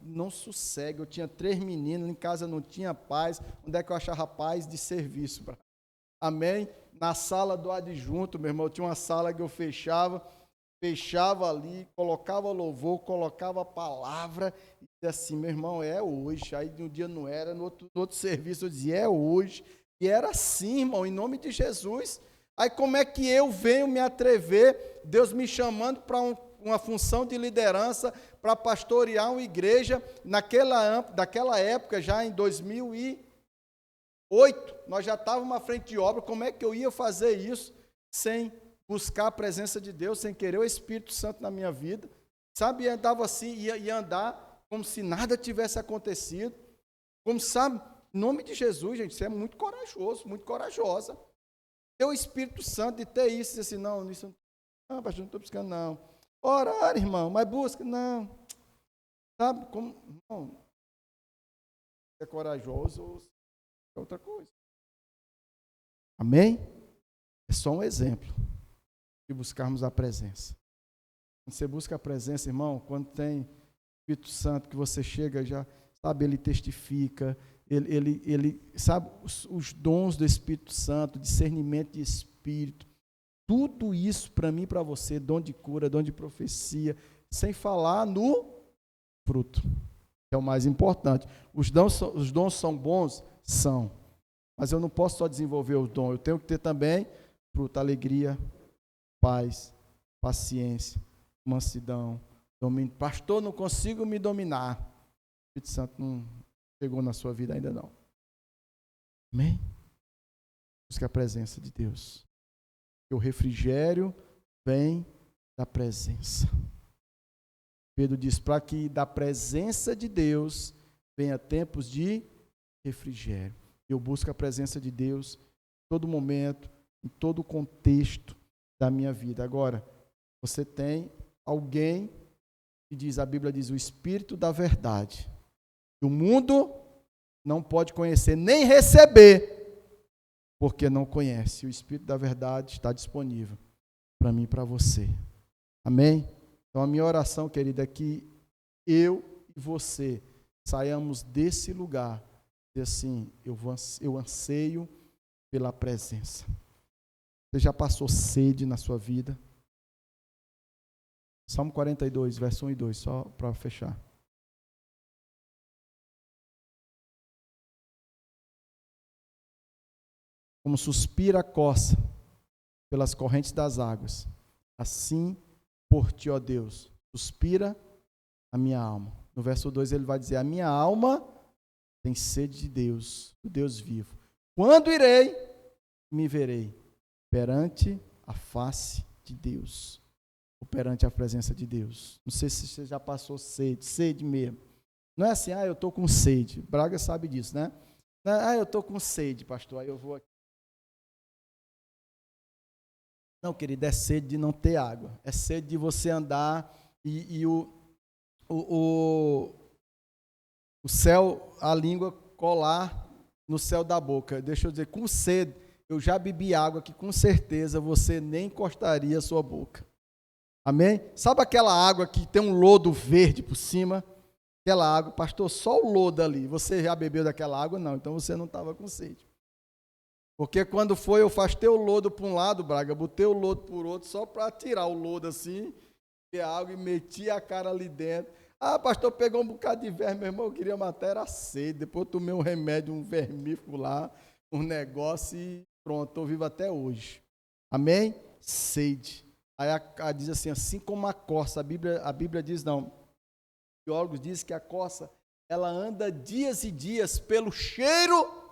Speaker 1: não sossegue, eu tinha 3 meninos, em casa não tinha paz, onde é que eu achava paz de serviço? Amém? Na sala do adjunto, meu irmão, tinha uma sala que eu fechava ali, colocava louvor, colocava a palavra, e dizia assim, meu irmão, é hoje, aí um dia não era, no outro serviço eu dizia, é hoje, e era assim, irmão, em nome de Jesus. Aí como é que eu venho me atrever, Deus me chamando para uma função de liderança, para pastorear uma igreja, naquela época, já em 2008, nós já estávamos à frente de obra, como é que eu ia fazer isso sem buscar a presença de Deus, sem querer o Espírito Santo na minha vida, sabe, e andava assim, ia andar como se nada tivesse acontecido, como sabe, em nome de Jesus, gente, você é muito corajoso, muito corajosa, ter o Espírito Santo, de ter isso, dizer assim, não, pastor, não estou buscando, não, ora, irmão, mas busca, não, sabe, como, não, é corajoso ou é outra coisa, amém? É só um exemplo de buscarmos a presença. Quando você busca a presença, irmão, quando tem Espírito Santo, que você chega já, sabe, ele testifica, ele sabe, os dons do Espírito Santo, discernimento de Espírito, tudo isso para mim e para você, dom de cura, dom de profecia, sem falar no fruto, que é o mais importante. Os dons são bons? São. Mas eu não posso só desenvolver os dons, eu tenho que ter também fruto, alegria, paz, paciência, mansidão, domínio. Pastor, não consigo me dominar. O Espírito Santo não chegou na sua vida ainda não. Amém? Busca a presença de Deus. O refrigério vem da presença. Pedro diz, para que da presença de Deus venha tempos de refrigério. Eu busco a presença de Deus em todo momento, em todo contexto da minha vida. Agora, você tem alguém que diz, a Bíblia diz, o Espírito da verdade. O mundo não pode conhecer, nem receber, porque não conhece. O Espírito da verdade está disponível para mim e para você. Amém? Então, a minha oração, querida, é que eu e você saiamos desse lugar e assim, eu anseio pela presença. Você já passou sede na sua vida? Salmo 42, verso 1 e 2, só para fechar. Como suspira a coça pelas correntes das águas, assim por ti, ó Deus, suspira a minha alma. No verso 2 ele vai dizer, a minha alma tem sede de Deus, do Deus vivo. Quando irei, me verei perante a face de Deus, ou perante a presença de Deus. Não sei se você já passou sede mesmo. Não é assim, eu estou com sede. Braga sabe disso, né? Eu estou com sede, pastor, aí eu vou aqui. Não, querido, é sede de não ter água. É sede de você andar e o céu, a língua colar no céu da boca. Deixa eu dizer, com sede, eu já bebi água que com certeza você nem encostaria a sua boca. Amém? Sabe aquela água que tem um lodo verde por cima? aquela água, pastor, só o lodo ali. Você já bebeu daquela água? Não, então você não estava com sede. Porque quando foi, eu afastei o lodo para um lado, Braga, botei o lodo por outro, só para tirar o lodo assim, e a água, e meti a cara ali dentro. Ah, pastor, pegou um bocado de verme, meu irmão, eu queria matar, era sede. Depois eu tomei um remédio, um vermífugo lá, um negócio e pronto, estou vivo até hoje. Amém? Sede. Aí diz assim como a corça, a Bíblia diz não. Os biólogos dizem que a corça, ela anda dias e dias pelo cheiro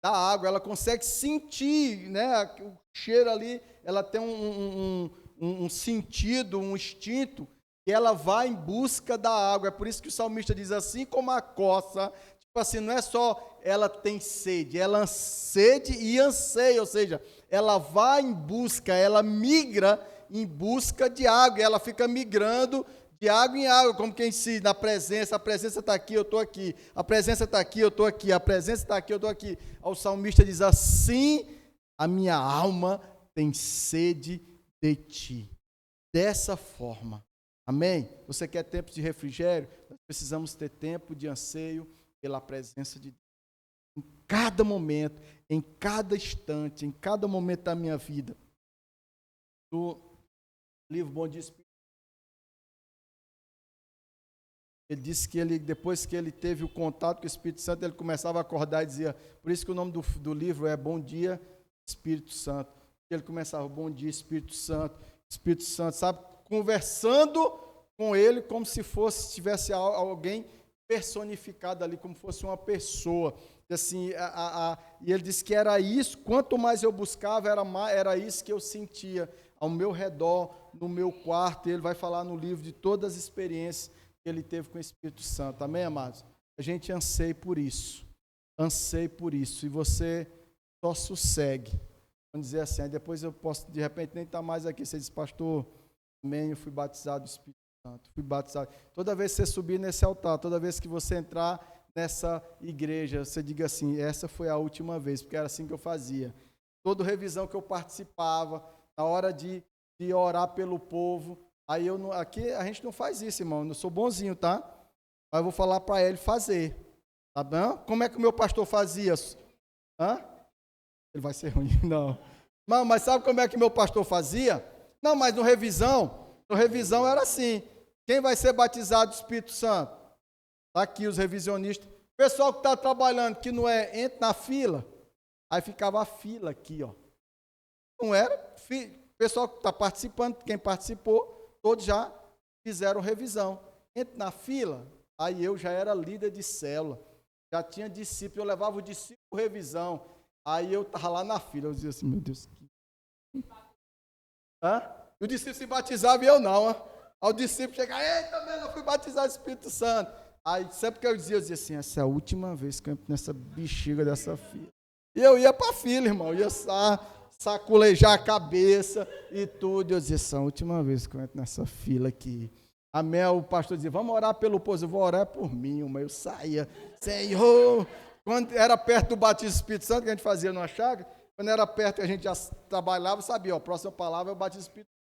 Speaker 1: da água, ela consegue sentir, né? O cheiro ali, ela tem um sentido, um instinto, e ela vai em busca da água. É por isso que o salmista diz assim como a corça, tipo assim, não é só ela tem sede, ela sede e anseia, ou seja, ela vai em busca, ela migra em busca de água, e ela fica migrando de água em água, como quem se na presença, a presença está aqui, eu estou aqui, a presença está aqui, eu estou aqui, a presença está aqui, eu estou aqui. O salmista diz assim, a minha alma tem sede de ti. Dessa forma, amém? Você quer tempo de refrigério? Nós precisamos ter tempo de anseio pela presença de Deus. Em cada momento, em cada instante, em cada momento da minha vida. No livro Bom Dia Espírito, ele disse que depois que ele teve o contato com o Espírito Santo, ele começava a acordar e dizia, por isso que o nome do livro é Bom Dia Espírito Santo. Ele começava, bom dia Espírito Santo, sabe, conversando com ele como se tivesse alguém personificado ali, como fosse uma pessoa. E, assim, e ele disse que era isso, quanto mais eu buscava, era isso que eu sentia ao meu redor, no meu quarto. E ele vai falar no livro de todas as experiências que ele teve com o Espírito Santo. Amém, amados? A gente anseia por isso. E você só sossegue. Vamos dizer assim, aí depois eu posso, de repente, nem estar mais aqui. Você diz, pastor, amém, eu fui batizado do Espírito Santo. Fui batizado. Toda vez que você subir nesse altar, toda vez que você entrar nessa igreja, você diga assim, essa foi a última vez, porque era assim que eu fazia. Toda revisão que eu participava, na hora de orar pelo povo, aí aqui a gente não faz isso, irmão, eu não sou bonzinho, tá? Mas eu vou falar para ele fazer, tá bom? Como é que o meu pastor fazia? Hã? Ele vai ser ruim, não. Mas sabe como é que meu pastor fazia? Não, mas no revisão era assim, quem vai ser batizado do Espírito Santo? Tá aqui os revisionistas. O pessoal que está trabalhando, que não é, entra na fila, aí ficava a fila aqui, ó. Não era, o pessoal que está participando, quem participou, todos já fizeram revisão. Entra na fila, aí eu já era líder de célula, já tinha discípulo, eu levava o discípulo revisão, aí eu estava lá na fila, eu dizia assim, meu Deus. O discípulo se batizava e eu não, Aí o discípulo chegava, eita, eu fui batizado do Espírito Santo. Aí sempre que eu dizia assim, essa é a última vez que eu entro nessa bexiga dessa fila. E eu ia para a fila, irmão, ia saculejar a cabeça e tudo. E eu dizia, essa é a última vez que eu entro nessa fila aqui. Amém, o pastor dizia, vamos orar pelo povo. Eu vou orar por mim, mas eu saía, Senhor. Quando era perto do batismo do Espírito Santo, que a gente fazia numa chácara, quando era perto que a gente já trabalhava, sabia, a próxima palavra é o batismo do Espírito Santo.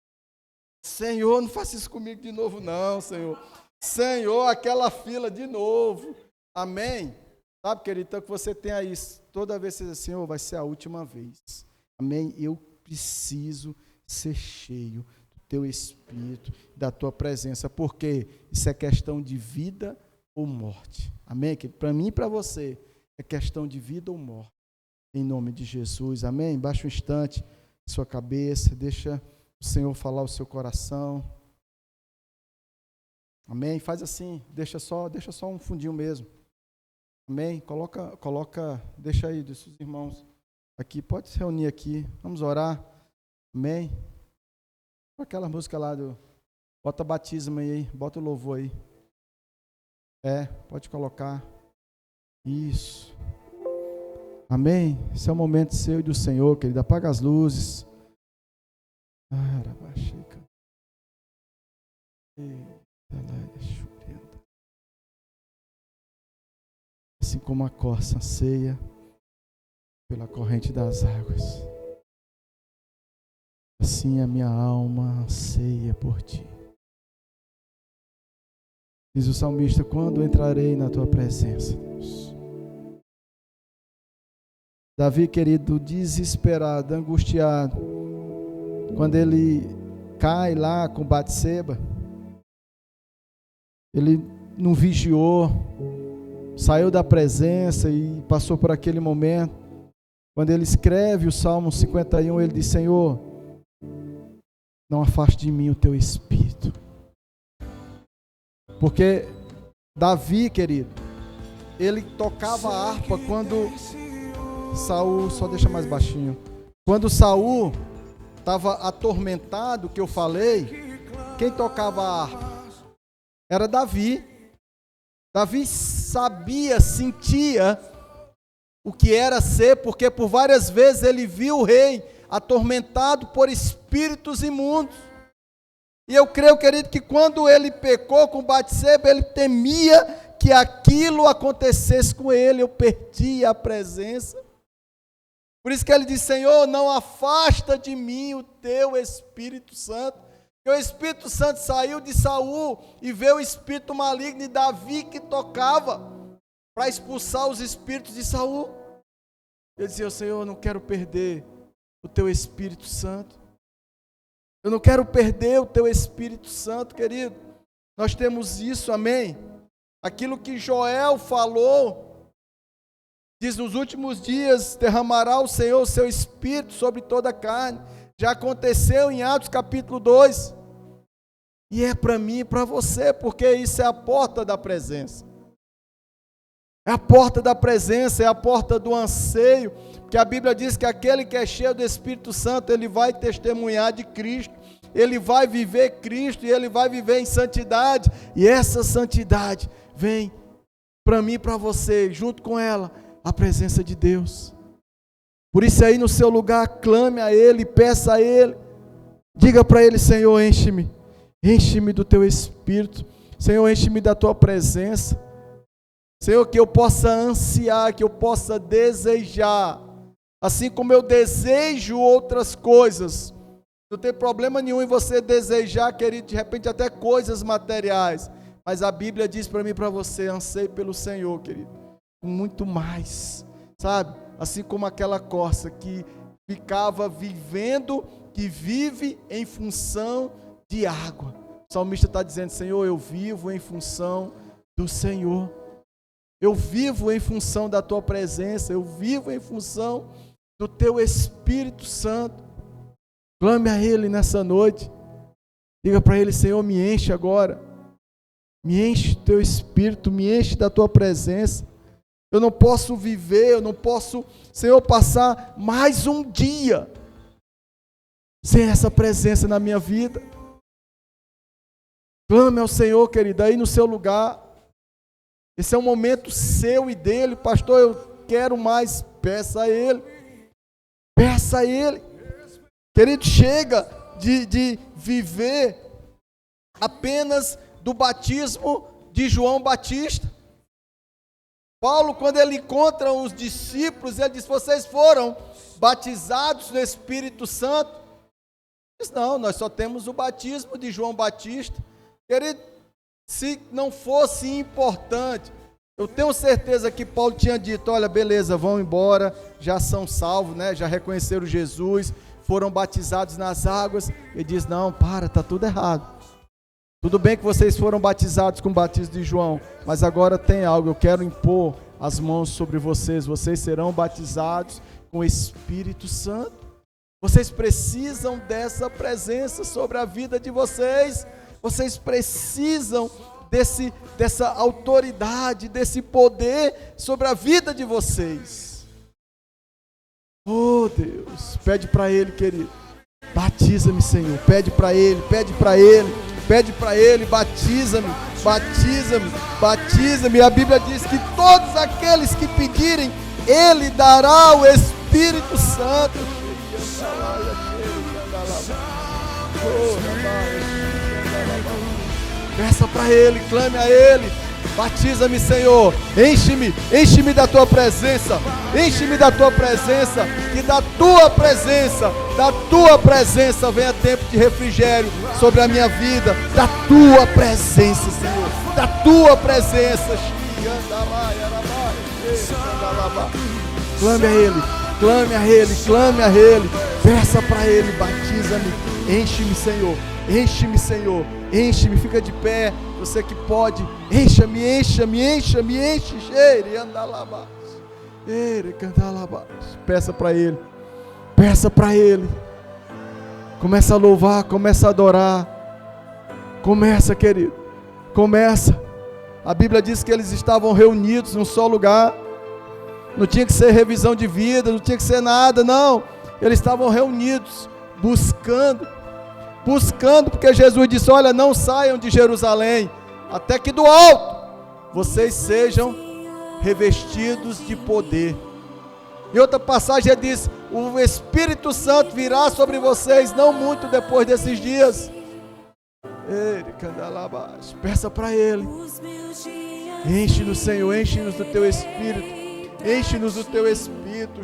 Speaker 1: Senhor, não faça isso comigo de novo não, Senhor. Senhor, aquela fila de novo. Amém? Sabe, querido, então que você tenha isso. Toda vez que você diz, Senhor, vai ser a última vez. Amém? Eu preciso ser cheio do teu Espírito, da tua presença, porque isso é questão de vida ou morte. Amém? Para mim e para você, é questão de vida ou morte. Em nome de Jesus. Amém? Baixa um instante sua cabeça, deixa o Senhor falar o seu coração. Amém? Faz assim, deixa só um fundinho mesmo. Amém? Deixa aí, deixa os irmãos aqui, pode se reunir aqui, vamos orar. Amém? Aquela música lá bota batismo aí, bota o louvor aí. Pode colocar. Isso. Amém? Esse é o momento seu e do Senhor, querido. Apaga as luzes. Assim como a corça anseia pela corrente das águas, assim a minha alma anseia por ti. Diz o salmista: quando entrarei na tua presença, Deus. Davi, querido, desesperado, angustiado, quando ele cai lá com Batseba, ele não vigiou, saiu da presença e passou por aquele momento. Quando ele escreve o Salmo 51, ele diz: Senhor, não afaste de mim o teu espírito. Porque Davi, querido, ele tocava a harpa quando Saul, só deixa mais baixinho, quando Saul estava atormentado, que eu falei, quem tocava a harpa? Era Davi. Davi sabia, sentia o que era ser, porque por várias vezes ele viu o rei atormentado por espíritos imundos. E eu creio, querido, que quando ele pecou com Batseba, ele temia que aquilo acontecesse com ele. Eu perdi a presença. Por isso que ele diz: Senhor, não afasta de mim o teu Espírito Santo. Porque o Espírito Santo saiu de Saul e veio o espírito maligno de Davi que tocava para expulsar os espíritos de Saul. Ele dizia: Senhor, eu não quero perder o teu Espírito Santo. Eu não quero perder o teu Espírito Santo, querido. Nós temos isso, amém? Aquilo que Joel falou, diz: nos últimos dias derramará o Senhor o seu Espírito sobre toda a carne. Já aconteceu em Atos capítulo 2. E é para mim e para você, porque isso é a porta da presença. É a porta da presença, é a porta do anseio, porque a Bíblia diz que aquele que é cheio do Espírito Santo, ele vai testemunhar de Cristo, ele vai viver Cristo, e ele vai viver em santidade, e essa santidade vem para mim e para você, junto com ela, a presença de Deus. Por isso aí no seu lugar, clame a Ele, peça a Ele, diga para Ele: Senhor, enche-me do Teu Espírito, Senhor, enche-me da Tua presença, Senhor, que eu possa ansiar, que eu possa desejar, assim como eu desejo outras coisas. Não tem problema nenhum em você desejar, querido, de repente até coisas materiais, mas a Bíblia diz para mim e para você: anseie pelo Senhor, querido, muito mais, sabe? Assim como aquela corça que ficava vivendo, que vive em função de água. O salmista está dizendo: Senhor, eu vivo em função do Senhor. Eu vivo em função da Tua presença. Eu vivo em função do Teu Espírito Santo. Clame a Ele nessa noite. Diga para Ele: Senhor, me enche agora. Me enche do Teu Espírito, me enche da Tua presença. Eu não posso viver, eu não posso, Senhor, passar mais um dia sem essa presença na minha vida. Clame ao Senhor, querido, aí no seu lugar. Esse é um momento seu e dele. Pastor, eu quero mais. Peça a Ele. Peça a Ele. Querido, chega de viver apenas do batismo de João Batista. Paulo, quando ele encontra os discípulos, ele diz: vocês foram batizados no Espírito Santo? Ele diz: não, nós só temos o batismo de João Batista. Querido, se não fosse importante, eu tenho certeza que Paulo tinha dito: olha, beleza, vão embora, já são salvos, né? Já reconheceram Jesus, foram batizados nas águas. Ele diz: não, está tudo errado. Tudo bem que vocês foram batizados com o batismo de João, mas agora tem algo: eu quero impor as mãos sobre vocês. Vocês serão batizados com o Espírito Santo. Vocês precisam dessa presença sobre a vida de vocês. Vocês precisam dessa autoridade, desse poder sobre a vida de vocês. Oh Deus, pede para Ele, querido. Batiza-me, Senhor. Pede para Ele, pede para Ele. Pede para Ele: batiza-me, batiza-me, batiza-me. A Bíblia diz que todos aqueles que pedirem, Ele dará o Espírito Santo. Peça para Ele, clame a Ele, Batiza-me, Senhor. Enche-me da tua presença. Enche-me da tua presença. Que da tua presença venha tempo de refrigério sobre a minha vida. Da tua presença, Senhor. Da tua presença. Clame a Ele. Clame a Ele. Clame a Ele. Peça para Ele. Batiza-me. Enche-me, Senhor. Enche-me, Senhor. Enche-me. Fica de pé. Você que pode, encha-me, enche, cheire, anda lá abaixo. Ele canta lá abaixo. Peça para Ele. Começa a louvar, começa a adorar. Começa, querido. Começa. A Bíblia diz que eles estavam reunidos num só lugar. Não tinha que ser revisão de vida, não tinha que ser nada, não. Eles estavam reunidos, buscando, porque Jesus disse: olha, não saiam de Jerusalém, até que do alto vocês sejam revestidos de poder. Em outra passagem ele diz: o Espírito Santo virá sobre vocês não muito depois desses dias. Ele canta lá abaixo. Peça para Ele. Enche-nos, Senhor, enche-nos do Teu Espírito. Enche-nos do Teu Espírito.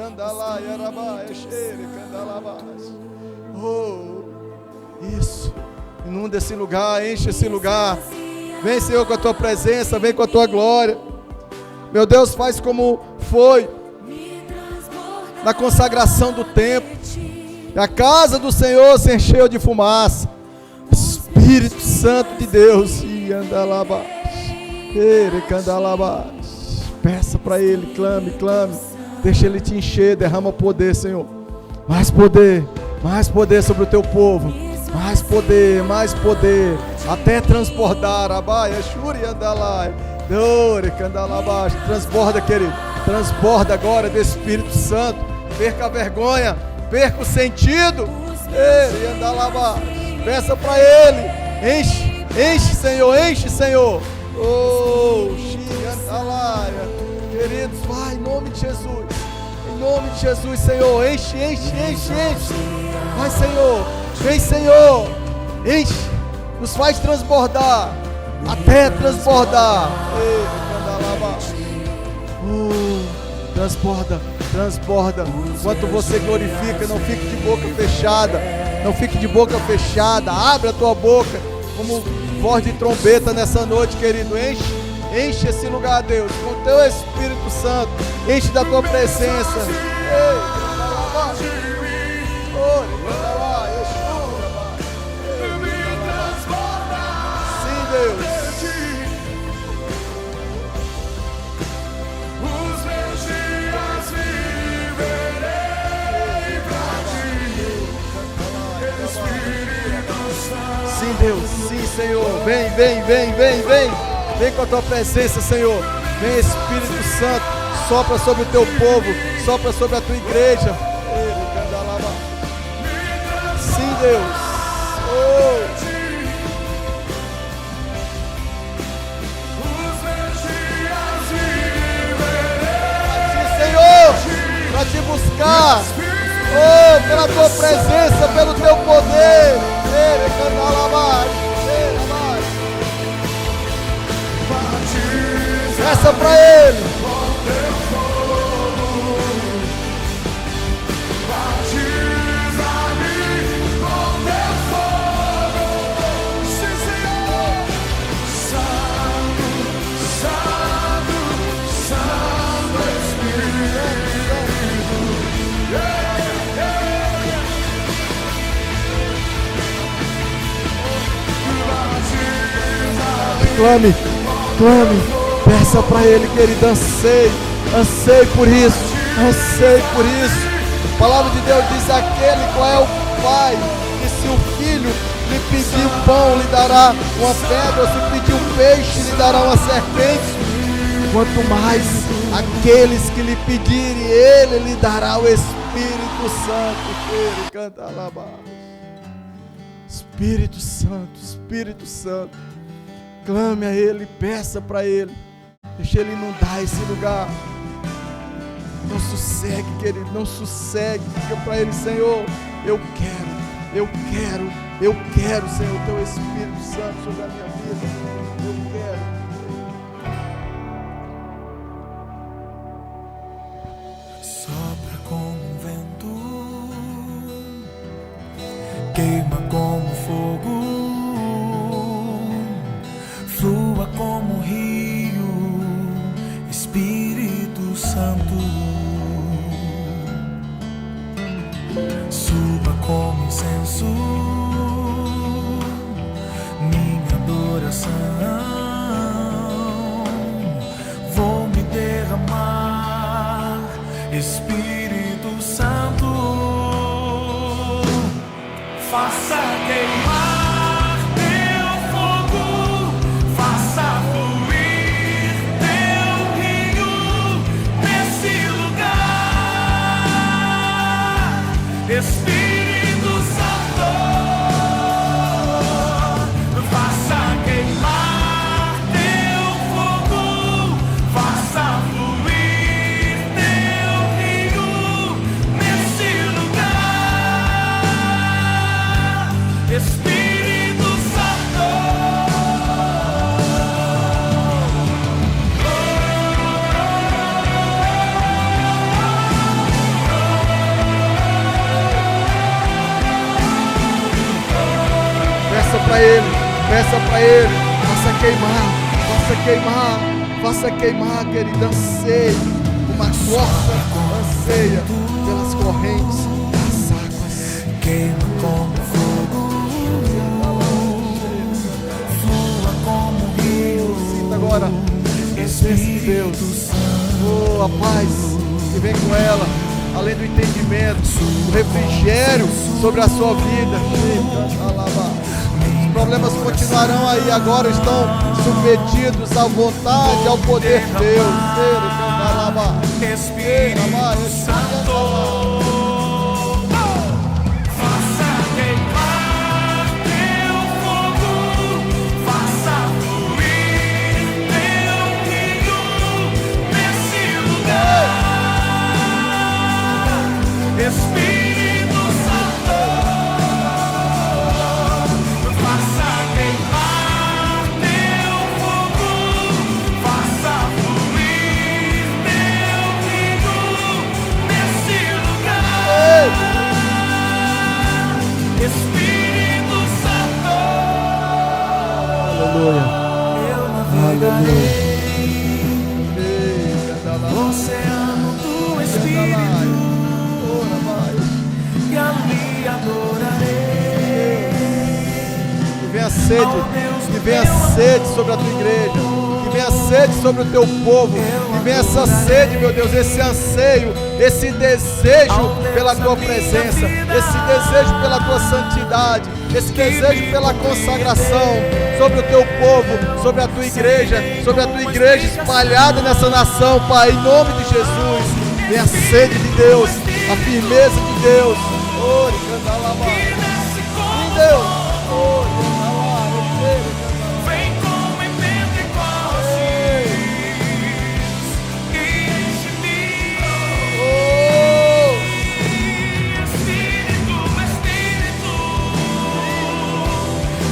Speaker 1: Anda lá, canta lá abaixo. Oh, isso. Inunda esse lugar, enche esse lugar. Vem, Senhor, com a Tua presença, vem com a Tua glória. Meu Deus, faz como foi na consagração do templo. A casa do Senhor se encheu de fumaça. Espírito Santo de Deus. E anda lá abaixo. Ele canta lá abaixo. Peça para Ele, clame. Deixa Ele te encher, derrama poder, Senhor. Mais poder sobre o Teu povo. Mais poder, até transbordar. Abaia, Shuri, anda lá. Dore, anda lá abaixo. Transborda, querido. Transborda agora do Espírito Santo. Perca a vergonha, perca o sentido. Ele anda lá abaixo. Peça para Ele. Enche, Senhor. Oh, anda lá. Queridos, vai, em nome de Jesus. Em nome de Jesus, Senhor. Enche. Vai, Senhor. Vem, Senhor, enche, nos faz transbordar, até transbordar. Transborda. Enquanto você glorifica, não fique de boca fechada. Abre a tua boca, como voz de trombeta nessa noite, querido. Enche esse lugar, Deus, com o Teu Espírito Santo. Enche da Tua presença. Deus. Os meus dias viverei pra Ti, Espírito Santo. Sim, Deus, sim, Senhor. Vem com a Tua presença, Senhor. Vem, Espírito Santo, sopra sobre o Teu povo, sopra sobre a Tua igreja. Sim, Deus. Oh. Para Te buscar, oh, pela Tua presença, pelo Teu poder. Peça para Ele. Clame, peça para Ele, querido, anseie por isso. A palavra de Deus diz: aquele qual é o Pai, que se o Filho lhe pedir um pão, lhe dará uma pedra, ou se pedir um peixe, lhe dará uma serpente. Quanto mais aqueles que lhe pedirem, Ele lhe dará o Espírito Santo. Ele canta lá abaixo. Espírito Santo. Clame a Ele, peça para Ele. Deixa Ele inundar esse lugar. Não sossegue, querido, não sossegue. Diga para Ele: Senhor, eu quero, Senhor, Teu Espírito Santo sobre a minha vida. Eu quero.
Speaker 2: fogo, flua como rio, Espírito Santo. Suba como incenso, minha adoração. Vou me derramar, Espírito Santo. Faça queimar teu fogo, faça fluir teu rio nesse lugar, Espírito Santo. Faça queimar teu fogo, faça fluir teu rio nesse lugar, Espírito Santo.
Speaker 1: Peça para Ele, faça queimar, faça queimar, querido, anseio, uma corça anseia pelas correntes das águas.
Speaker 2: Queima como fogo, flua como rio,
Speaker 1: Sinta agora a presença de Deus, oh, a paz que vem com ela, além do entendimento, o refrigério sobre a sua vida. Os problemas continuarão aí, agora estão submetidos à vontade, ao poder de Deus.
Speaker 2: Espírito Santo. Faça queimar teu fogo, faça fluir teu rio nesse lugar, Espírito Santo. Faça queimar teu fogo, faça fluir teu rio nesse lugar, Espírito Santo.
Speaker 1: Aleluia.
Speaker 2: Eu navegarei no oceano do Espírito e ali adorarei.
Speaker 1: Que venha sede sobre a tua igreja, que venha sede sobre o teu povo, que venha essa sede, meu Deus, esse anseio, esse desejo pela tua presença, esse desejo pela tua santidade, esse desejo pela consagração sobre o teu povo, sobre a tua igreja espalhada nessa nação, Pai, em nome de Jesus. Venha a sede de Deus, a firmeza de Deus. Ore, canta lá, em Deus.
Speaker 2: Vem como em Pentecostes e enche-me, Espírito,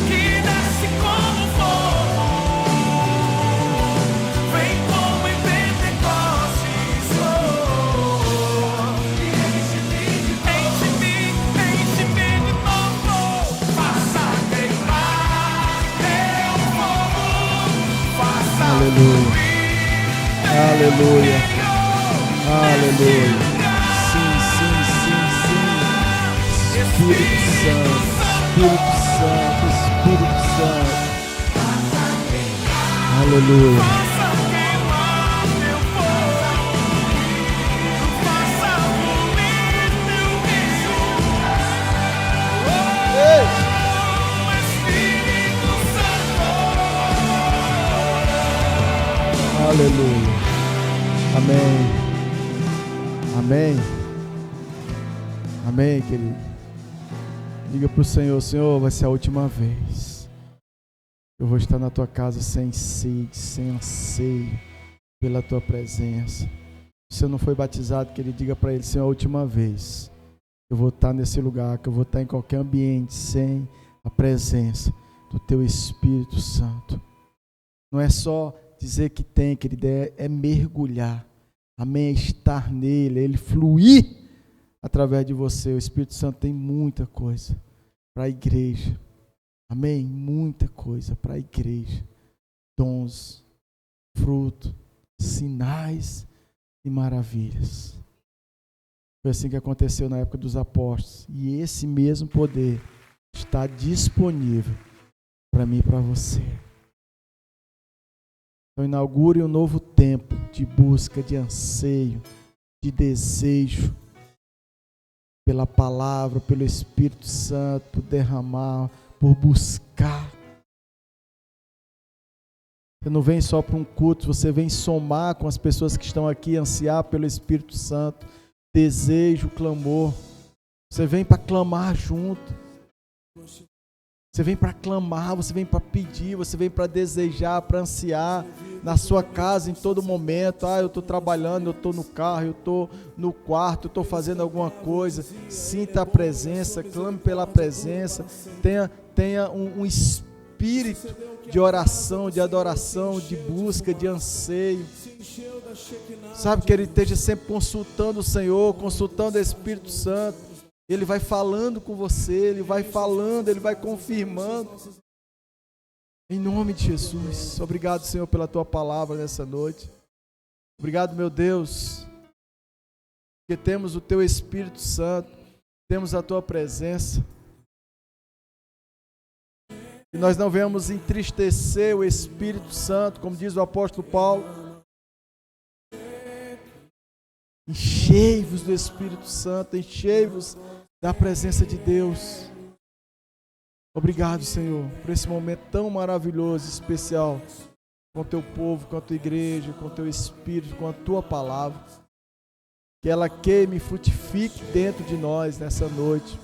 Speaker 2: que desce como fogo. Vem como em Pentecostes, e enche-me de novo. Faça queimar teu fogo, faça
Speaker 1: Aleluia, aleluia, aleluia. Sim, sim, sim, sim. Espírito Santo, Espírito Santo, Espírito Santo. Aleluia.
Speaker 2: faça queimar teu fogo, faça fluir teu rio,
Speaker 1: Ei,
Speaker 2: Espírito Santo.
Speaker 1: aleluia. Amém. Amém. Amém, querido. Diga para o Senhor: Senhor, vai ser a última vez. Eu vou estar na tua casa sem sede, sem anseio pela tua presença. Se eu não foi batizado, que ele diga para ele: Senhor, a última vez. Eu vou estar nesse lugar, que eu vou estar em qualquer ambiente sem a presença do teu Espírito Santo. Não é só dizer que tem, querido, é mergulhar. Amém? É estar nele, é ele fluir através de você. O Espírito Santo tem muita coisa para a igreja. Amém? Muita coisa para a igreja. Dons, fruto, sinais e maravilhas. Foi assim que aconteceu na época dos apóstolos. E esse mesmo poder está disponível para mim e para você. Então inaugure um novo tempo de busca, de anseio, de desejo pela palavra, pelo Espírito Santo, por derramar, por buscar. Você não vem só para um culto, você vem somar com as pessoas que estão aqui, ansiar pelo Espírito Santo, desejo, clamor. Você vem para clamar junto. Você vem para clamar, você vem para pedir, você vem para desejar, para ansiar na sua casa em todo momento. Eu estou trabalhando, eu estou no carro, eu estou no quarto, eu estou fazendo alguma coisa. Sinta a presença, clame pela presença. Tenha um espírito de oração, de adoração, de busca, de anseio. Sabe, que ele esteja sempre consultando o Senhor, consultando o Espírito Santo. Ele vai falando com você, ele vai falando, ele vai confirmando. Em nome de Jesus. Obrigado, Senhor, pela tua palavra nessa noite. Obrigado, meu Deus, porque temos o teu Espírito Santo, temos a tua presença. E nós não venhamos entristecer o Espírito Santo, como diz o apóstolo Paulo. Enchei-vos do Espírito Santo, enchei-vos da presença de Deus. Obrigado, Senhor, por esse momento tão maravilhoso, especial, com o teu povo, com a tua igreja, com o teu Espírito, com a tua palavra. Que ela queime e frutifique dentro de nós nessa noite,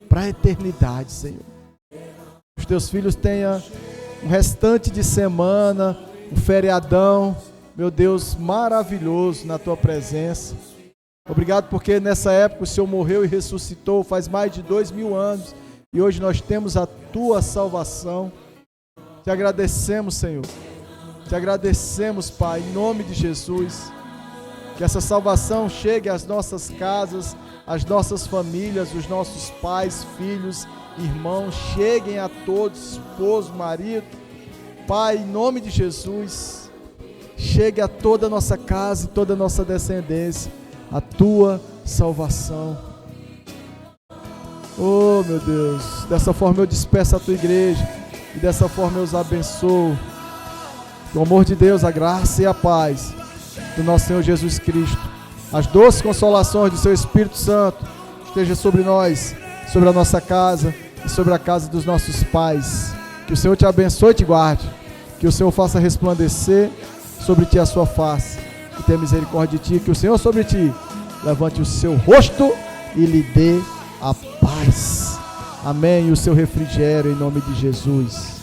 Speaker 1: para a eternidade, Senhor. Os teus filhos tenham um restante de semana, um feriadão, meu Deus, maravilhoso na tua presença. Obrigado porque nessa época o Senhor morreu e ressuscitou faz mais de 2000 anos e hoje nós temos a tua salvação. Te agradecemos, Senhor. Te agradecemos, Pai, em nome de Jesus. Que essa salvação chegue às nossas casas, às nossas famílias, os nossos pais, filhos, irmãos, cheguem a todos, esposo, marido. Pai, em nome de Jesus, chegue a toda a nossa casa e toda a nossa descendência a tua salvação. Oh, meu Deus, dessa forma eu despeço a tua igreja e dessa forma eu os abençoo. Que o amor de Deus, a graça e a paz do nosso Senhor Jesus Cristo, as doces consolações do seu Espírito Santo esteja sobre nós, sobre a nossa casa e sobre a casa dos nossos pais. Que o Senhor te abençoe e te guarde. Que o Senhor faça resplandecer sobre ti a sua face e tenha misericórdia de ti. Que o Senhor sobre ti levante o seu rosto e lhe dê a paz. Amém. E o seu refrigério em nome de Jesus.